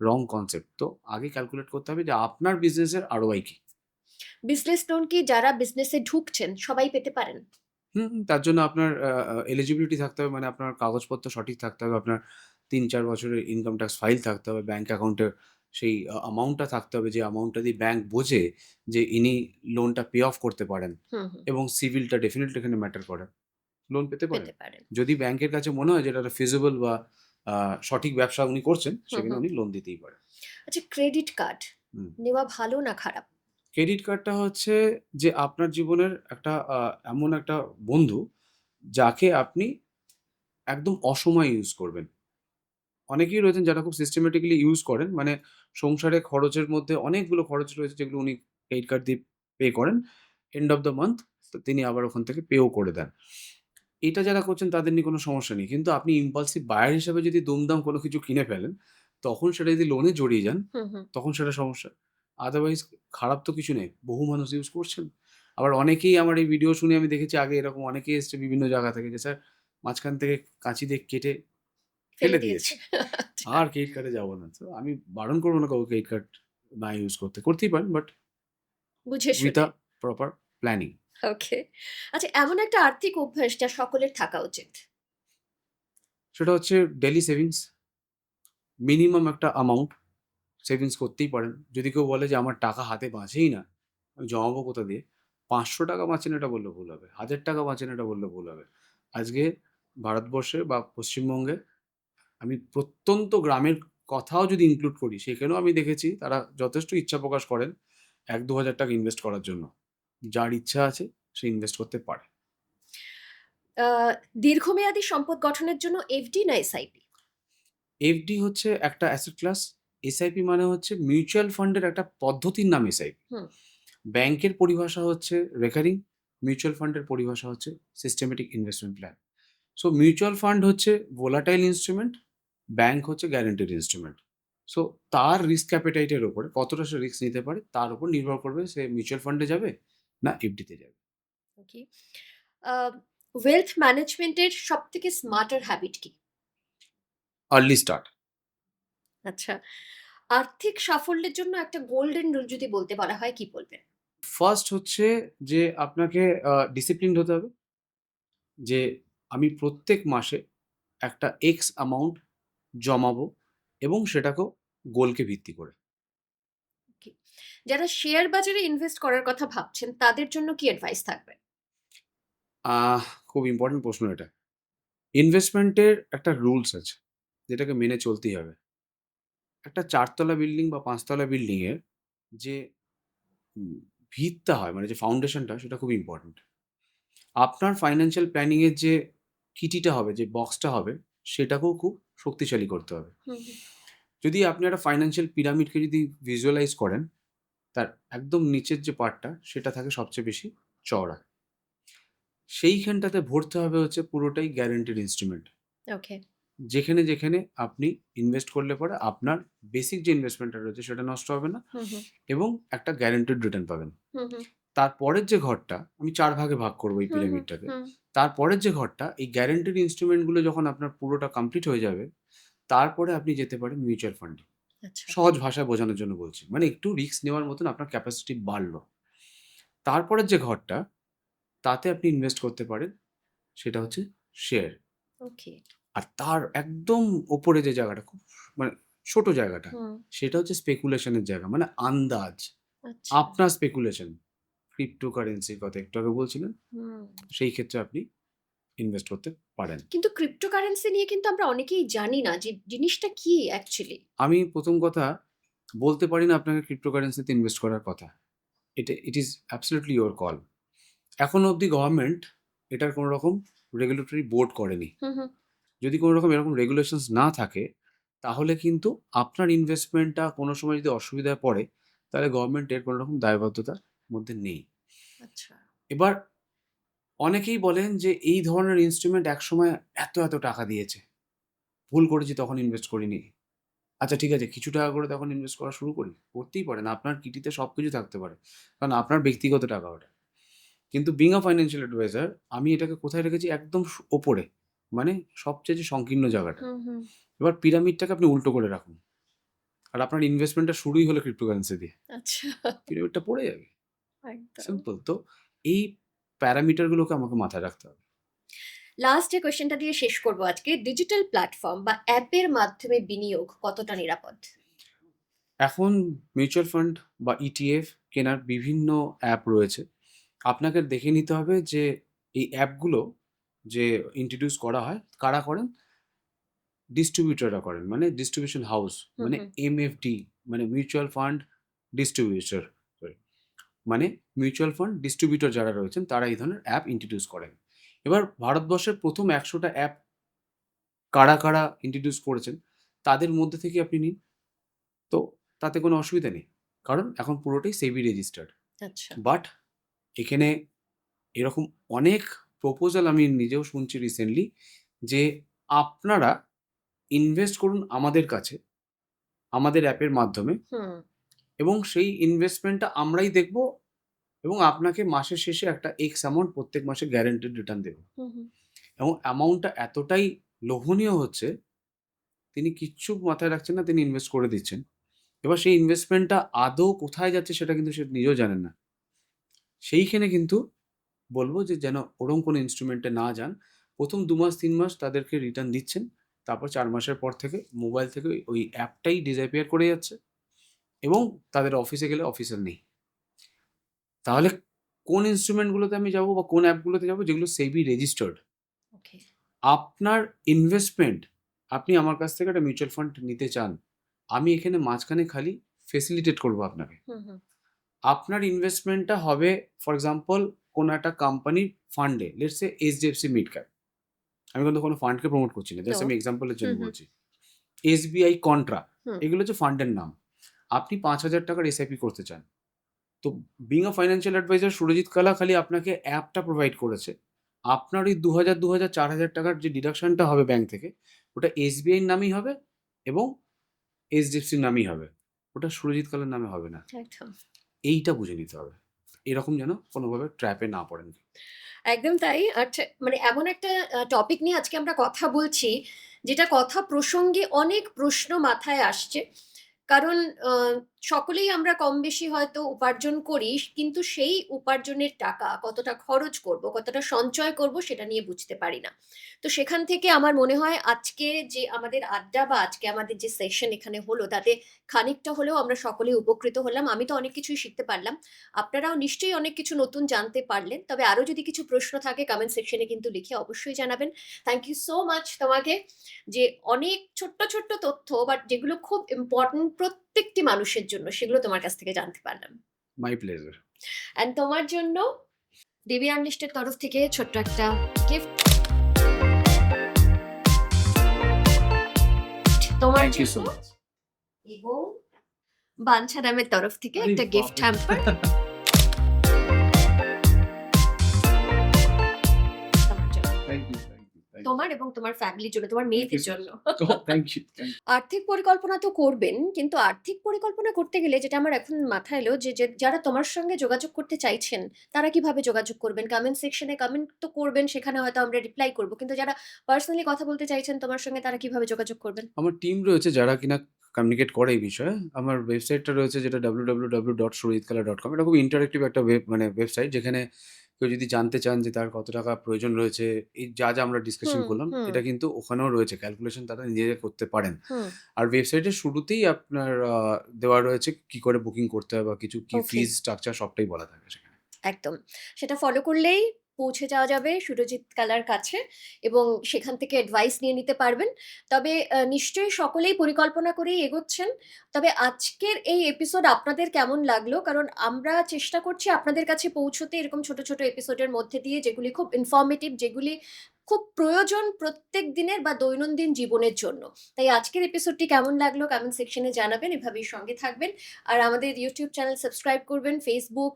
রং কনসেপ্ট। তো আগে ক্যালকুলেট করতে হবে যে আপনার বিজনেসের ROI কি? বিজনেস লোন কি যারা বিজনেসে ঢুকছেন সবাই পেতে পারেন? তার জন্য আপনার এলিজিবিলিটি থাকতে হবে, মানে আপনার কাগজপত্র সঠিক থাকতে হবে। আপনার ৩-৪ বছরের ইনকাম ট্যাক্স ফাইল থাকতে হবে। ব্যাংক অ্যাকাউন্টের সেই অ্যামাউন্টটা থাকতে হবে, যে অ্যামাউন্টটা দিয়ে ব্যাংক বোঝে যে ইনি লোনটা পে অফ করতে পারেন, হুম, হুম। এবং সিভিলটা ডেফিনিটলি এখানে ম্যাটার করে। লোন পেতে পারেন। পেতে পারেন। যদি ব্যাংকের কাছে মনে হয় যে এটা একটা ফিজিবল বা আ সঠিক ব্যবসা উনি করছেন, হুম, সেখানে হুম। উনি লোন দিতেই পারেন। আচ্ছা, ক্রেডিট কার্ড হুম। নেওয়া ভালো না খারাপ? ক্রেডিট কার্ডটা হচ্ছে যে আপনার জীবনের একটা এমন একটা বন্ধু, যাকে আপনি একদম অসময়ে ইউজ করবেন। অনেকেই রয়েছেন যারা খুব সিস্টেমেটিক্যালি ইউজ করেন। মানে সংসারে খরচের মধ্যে অনেকগুলো খরচ রয়েছে যেগুলো উনি ক্রেডিট কার্ড দিয়ে পে করেন। এন্ড অফ দ্য মান্থ তিনি আবার ওখান থেকে পেও করে দেন। এটা যারা করছেন তাদের নিয়ে কোনো সমস্যা নেই। কিন্তু আপনি ইম্পালসিভ বায়ার হিসেবে যদি দুমদাম কোনো কিছু কিনে ফেলেন, তখন সেটা যদি লোনে জড়িয়ে যান, হুম, হুম। তখন সেটা সমস্যা। আদারওয়াইজ খারাপ তো কিছু নেই। বহু মানুষ ইউজ করছেন। আবার অনেকেই, আমার এই ভিডিও শুনে আমি দেখেছি আগে এরকম অনেকেই এসছে বিভিন্ন জায়গা থেকে যে, "স্যার, মাঝখান থেকে কাঁচি দিয়ে কেটে ফেলে ফেলে দিয়েছে। দিয়েছি। আচ্ছা, আর ক্রেডিট কার্ডে যাব না।" তো আমি বারণ করব না কাউকে ক্রেডিট কার্ড না ইউজ করতে। করতেই পারেন, বাট বুঝে উইথ শুনে। A proper planning. ওকে। আচ্ছা, এমন একটা আর্থিক অভ্যাস যা সকলের থাকা উচিত। সেটা হচ্ছে ডেইলি সেভিংস। মিনিমাম একটা অ্যামাউন্ট সেভিংস করতেই পারেন। যদি কেউ বলে যে আমার টাকা হাতে বাঁচেই না, আমি জমাবো কোথা দিয়ে? ৳৫০০ বাঁচে না এটা বললে ভুল হবে। ৳১,০০০ বাঁচে না এটা বললে ভুল হবে। আজকে ভারতবর্ষে বা পশ্চিমবঙ্গে আমি প্রত্যন্ত গ্রামের কথাও যদি ইনক্লুড করি, সেখানেও আমি দেখেছি তারা যথেষ্ট ইচ্ছা প্রকাশ করেন ৳১,০০০-২,০০০ ইনভেস্ট করার জন্য। যার ইচ্ছা আছে সে ইনভেস্ট করতে পারে। আ দীর্ঘমেয়াদী সম্পদ গঠনের জন্য এফডি না এসআইপি? এফডি হচ্ছে একটা অ্যাসেট ক্লাস, এসআইপি মানে হচ্ছে মিউচুয়াল ফান্ডের একটা পদ্ধতির নাম এসআইপি। হুম। ব্যাংকের পরিভাষা হচ্ছে রেকারিং, মিউচুয়াল ফান্ডের পরিভাষা হচ্ছে systematic investment plan. So mutual fund হচ্ছে ভোলাটাইল ইনস্ট্রুমেন্ট, ব্যাংক হচ্ছে গ্যারান্টিড ইনস্ট্রুমেন্ট। সো তার রিস্ক অ্যাপেটাইটের ওপরে কতটা সে রিস্ক নিতে পারে তার উপর নির্ভর করবে সে মিউচুয়াল ফান্ডে যাবে না এফডিতে যাবে। ওকে। ওয়েলথ ম্যানেজমেন্টের সবথেকে স্মার্টার হ্যাবিট কি? Early start. আচ্ছা। আর্থিক সাফল্যের জন্য একটা গোল্ডেন রুল যদি বলতে বলা হয় কি বলবেন? ফার্স্ট হচ্ছে যে আপনাকে ডিসিপ্লিনড হতে হবে যে আমি প্রত্যেক মাসে একটা এক্স অ্যামাউন্ট জমাবো এবং সেটাকেও গোলকে ভিত্তি করে। ওকে। যারা শেয়ার বাজারে ইনভেস্ট করার কথা ভাবছেন তাদের জন্য কি অ্যাডভাইস থাকবে? আহ খুব ইম্পর্টেন্ট প্রশ্ন এটা। ইনভেস্টমেন্টের একটা রুলস আছে যেটাকে মেনে চলতেই হবে। একটা ৪ তলা বিল্ডিং বা ৫ তলা বিল্ডিং এর যে উম ভিতটা হয় মানে যে ফাউন্ডেশনটা সেটা খুব ইম্পর্টেন্ট। আপনার ফাইন্যান্সিয়াল প্ল্যানিং এর যে কিটিটা হবে, যে বক্সটা হবে সেটাকেও খুব শক্তিশালী করতে হবে। হুম, হুম। যদি আপনি একটা ফাইন্যান্সিয়াল পিরামিডকে যদি ভিজুয়ালাইজ করেন, তার একদম নিচের যে পার্টটা সেটা থাকে সবচেয়ে বেশি চওড়া। সেইখানটাতে ভরতে হবে হচ্ছে পুরোটাই গ্যারান্টিড ইনস্ট্রুমেন্ট। ওকে। যেখানে আপনি ইনভেস্ট করলে পরে আপনার বেসিক যে ইনভেস্টমেন্টটা রয়েছে সেটা নষ্ট হবে না হুম, হুম। এবং একটা গ্যারান্টিড রিটার্ন পাবেন। হুম, হুম। তারপরের যে ঘরটা আমি ৪ ভাগে ভাগ করব এই হুম, হুম। পিরামিডটাকে। হুম। তারপরের যে ঘরটা এই গ্যারান্টিড ইনস্ট্রুমেন্টগুলো যখন আপনার পুরোটা কমপ্লিট হয়ে যাবে, তারপরে আপনি যেতে পারেন মিউচুয়াল ফান্ডে। আচ্ছা। সহজ ভাষায় বোঝানোর জন্য বলছি। মানে একটু রিস্ক নেওয়ার মতন আপনার ক্যাপাসিটি বাড়লো। তারপরের যে ঘরটা তাতে আপনি ইনভেস্ট করতে পারেন সেটা হচ্ছে শেয়ার। ওকে। আর তার একদম ওপরে যে জায়গাটা খুব মানে ছোট জায়গাটা হুম। সেটা হচ্ছে স্পেকুলেশন এর জায়গা। মানে আন্দাজ। আচ্ছা। আপনার স্পেকুলেশন। ক্রিপ্টোকারেন্সির কথা একটু আগে বলছিলেন। হুম। সেই ক্ষেত্রে আপনি ইনভেস্ট করতে পারেন। কিন্তু ক্রিপ্টোকারেন্সি নিয়ে কিন্তু আমরা অনেকেই জানি না যে জিনিসটা কি অ্যাকচুয়ালি? আমি ১ম কথা বলতে পারি না আপনাকে ক্রিপ্টোকারেন্সিতে ইনভেস্ট করার কথা। ইট ইস অ্যাবসোলিউটলি ইউর কল। এখনো অবধি গভর্নমেন্ট এটার কোনো রকম রেগুলেটরি বোর্ড করেনি। হুম, হুম। যদি কোনো রকম এরকম রেগুলেশনস না থাকে, তাহলে কিন্তু আপনার ইনভেস্টমেন্টটা কোনো সময় যদি অসুবিধায় পড়ে, তাহলে গভর্নমেন্ট এর কোনো রকম দায়বদ্ধতার মধ্যে নেই। আচ্ছা। এবার অনেকেই বলেন যে এই ধরনের ইন্সট্রুমেন্ট একসময় এত টাকা দিয়েছে। ভুল করেছি তখন ইনভেস্ট করিনি। আচ্ছা ঠিক আছে কিছু টাকা করে তখন ইনভেস্ট করা শুরু করি। করতেই পারেন। আপনার কিটিতে সবকিছু থাকতে পারে। কারণ আপনার ব্যক্তিগত টাকা ওটা। কিন্তু being a financial advisor আমি এটাকে কোথায় রেখেছি? একদম ওপরে। মানে সবচেয়ে যে সংকীর্ণ জায়গাটা। হুম, হুম। এবার পিরামিডটাকে আপনি উল্টো করে রাখুন। আর আপনার ইনভেস্টমেন্টটা শুরুই হলো ক্রিপ্টোকারেন্সি দিয়ে। আচ্ছা। পিরামিডটা পড়ে যাবে। একদম। সিম্পল। তো এই প্যারামিটার গুলোকে আমাকে মাথায় রাখতে হবে। লাস্ট যে কোয়েশ্চেনটা দিয়ে শেষ করব আজকে। ডিজিটাল প্ল্যাটফর্ম বা অ্যাপের মাধ্যমে বিনিয়োগ কতটা নিরাপদ? এখন মিউচুয়াল ফান্ড বা ইটিএফ কেনার বিভিন্ন অ্যাপ রয়েছে। আপনাকে দেখে নিতে হবে যে এই অ্যাপগুলো যে ইন্ট্রোডিউস করা হয়, কারা করেন? ডিস্ট্রিবিউটররা করেন। মানে ডিস্ট্রিবিউশন হাউস হুম, মানে হুম। এমএফডি মানে মিউচুয়াল ফান্ড ডিস্ট্রিবিউটর সরি মানে মিউচুয়াল ফান্ড ডিস্ট্রিবিউটর যারা রয়েছেন তারা এই ধরনের অ্যাপ ইন্ট্রোডিউস করেন। এবার ভারতবর্ষের ১ম ১০০টা অ্যাপ কারা ইন্ট্রোডিউস করেছেন তাদের মধ্যে থেকে আপনি নিন। তো তাতে কোনো অসুবিধা নেই। কারণ এখন পুরোটাই সেবি রেজিস্টার্ড। আচ্ছা। বাট এখানে এরকম অনেক প্রপোজাল আমি নিজেও শুনছি রিসেন্টলি যে আপনারা ইনভেস্ট করুন আমাদের কাছে, আমাদের অ্যাপের মাধ্যমে হুম, এবং সেই ইনভেস্টমেন্টটা আমরাই দেখব এবং আপনাকে মাসের শেষে একটা এক্স অ্যামাউন্ট প্রত্যেক মাসে গ্যারান্টিড রিটার্ন দেব। হুম, হুম। এবং অ্যামাউন্টটা এতটাই লোভনীয় হচ্ছে, তিনি কিচ্ছু মাথায় রাখছেন না, তিনি ইনভেস্ট করে দিচ্ছেন। এবার সেই ইনভেস্টমেন্টটা আদৌ কোথায় যাচ্ছে সেটা কিন্তু সে নিজেও জানেন না। সেইখানে কিন্তু বলব যে যেন ওরকম কোনো ইনস্ট্রুমেন্টে না যান। ১ম ২ মাস ৩ মাস তাদেরকে রিটার্ন দিচ্ছেন। তারপর ৪ মাসের পর থেকে মোবাইল থেকে ওই অ্যাপটাই ডিসঅ্যাপিয়ার করে যাচ্ছে এবং তাদের অফিসে গেলে অফিসার নেই। তাহলে কোন ইনস্ট্রুমেন্টগুলোতে আমি যাবো বা কোন অ্যাপগুলোতে যাবো যেগুলো সেবি রেজিস্টার্ড। ওকে। আপনার ইনভেস্টমেন্ট আপনি আমার কাছ থেকে একটা মিউচুয়াল ফান্ড নিতে চান। আমি এখানে মাঝখানে খালি ফেসিলিটেট করব আপনাকে। হুম, হুম। আপনার ইনভেস্টমেন্টটা হবে ফর এক্সাম্পল কোনো একটা কোম্পানির ফান্ডে। Let's say HDFC mid cap. আমি কিন্তু কোনো ফান্ডকে প্রমোট করছি না। নো। জাস্ট আমি এক্সাম্পল এর জন্য হুম, হুম। বলছি। SBI contra. হুম, এগুলো হচ্ছে ফান্ডের নাম। আপনি ৫,০০০ টাকার এসআইপি করতে চান। তো being a financial advisor Surajit Kala খালি আপনাকে অ্যাপটা প্রোভাইড করেছে। আপনার ওই ২,০০০, ২,০০০, ৪,০০০ টাকার যে ডিডাকশনটা হবে ব্যাংক থেকে, ওটা এসবিআই এর নামেই হবে এবং এইচডিএফসির নামেই হবে। ওটা সুরজিৎ কালার নামে হবে না। একদম। এইটা বুঝে নিতে হবে। এরকম যেন কোনোভাবে ট্র্যাপে না পড়েন। একদম তাই। আচ্ছা মানে এমন একটা টপিক নিয়ে আজকে আমরা কথা বলছি, যেটা কথা প্রসঙ্গে অনেক প্রশ্ন মাথায় আসছে। কারণ আ সকলেই আমরা কম-বেশি হয়তো উপার্জন করি। কিন্তু সেই উপার্জনের টাকা কতটা খরচ করব, কতটা সঞ্চয় করব সেটা নিয়ে বুঝতে পারি না। তো সেখান থেকে আমার মনে হয় আজকে যে আমাদের আড্ডা বা আজকে আমাদের যে সেশন এখানে হলো তাতে খানিকটা হলেও আমরা সকলেই উপকৃত হলাম। আমি তো অনেক কিছুই শিখতে পারলাম। আপনারাও নিশ্চয়ই অনেক কিছু নতুন জানতে পারলেন। তবে আরো যদি কিছু প্রশ্ন থাকে কমেন্ট সেকশনে কিন্তু লিখে অবশ্যই জানাবেন। থ্যাংক ইউ সো মাচ তোমাকে যে অনেক ছোট্ট, ছোট্ট তথ্য বাট যেগুলো খুব ইম্পোর্টেন্ট প্রত্যেকটি মানুষের জন্য সেগুলো তোমার কাছ থেকে জানতে পারলাম। My pleasure. অ্যান্ড তোমার জন্য ডিবি আনলিস্টেড তরফ থেকে ছোট্ট একটা গিফট তোমার থ্যাংক ইউ সো জন্য মাচ। এবং বাঞ্ছা নামের তরফ থেকে আরে একটা গিফট বাপরে! হ্যাম্পার তোমার জন্য। Thank you, thank you, thank you. তোমার এবং তোমার ফ্যামিলির জন্য, তোমার থ্যাংক ইউ মেয়েদের সো জন্য। Much. Thank you, thank you. আর্থিক পরিকল্পনা তো করবেন, কিন্তু আর্থিক পরিকল্পনা করতে গেলে যেটা আমার এখন মাথায় এলো যে যারা তোমার সঙ্গে যোগাযোগ করতে চাইছেন, তারা কিভাবে যোগাযোগ করবেন? কমেন্ট সেকশনে কমেন্ট তো করবেন, সেখানে হয়তো আমরা রিপ্লাই করব। কিন্তু যারা পার্সোনালি কথা বলতে চাইছেন তোমার সঙ্গে, তারা কিভাবে যোগাযোগ করবেন? আমার টিম রয়েছে যারা কিনা কমিউনিকেট করে এই বিষয়ে। আমার ওয়েবসাইটটা রয়েছে যেটা www.surijitKala.com। এটা খুব ইন্টারেক্টিভ একটা ওয়েবসাইট যেখানে কেউ যদি জানতে চান যে তার কত টাকা প্রয়োজন রয়েছে, এই যা আমরা ডিসকাশন হুম, করলাম, হুম, এটা কিন্তু ওখানেও রয়েছে। ক্যালকুলেশন তারা নিজেরা করতে পারেন। হুম। আর ওয়েবসাইটের শুরুতেই আপনার দেওয়া রয়েছে কি করে বুকিং করতে হয় বা কি ওকে, ফিস স্ট্রাকচার সবটাই বলা থাকে সেখানে। একদম। সেটা ফলো করলেই পৌঁছে যাওয়া যাবে সুরজিৎ কালার কাছে এবং সেখান থেকে অ্যাডভাইস নিয়ে নিতে পারবেন। তবে নিশ্চয়ই সকলেই পরিকল্পনা করেই এগোচ্ছেন। তবে আজকের এই এপিসোড আপনাদের কেমন লাগলো? কারণ আমরা চেষ্টা করছি আপনাদের কাছে পৌঁছতে এরকম ছোট, ছোট এপিসোডের মধ্যে দিয়ে যেগুলি খুব ইনফরমেটিভ, যেগুলি খুব প্রয়োজন প্রত্যেক দিনের বা দৈনন্দিন জীবনের জন্য। তাই আজকের এপিসোডটি কেমন লাগলো কমেন্ট সেকশনে জানাবেন। এভাবেই সঙ্গে থাকবেন। আর আমাদের ইউটিউব চ্যানেল সাবস্ক্রাইব করবেন। ফেসবুক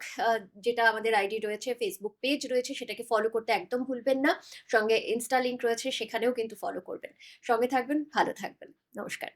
যেটা আমাদের আইডি রয়েছে, ফেসবুক পেজ রয়েছে সেটাকে ফলো করতে একদম ভুলবেন না। সঙ্গে ইনস্টা লিংক রয়েছে সেখানেও কিন্তু ফলো করবেন। সঙ্গে থাকবেন, ভালো থাকবেন। নমস্কার।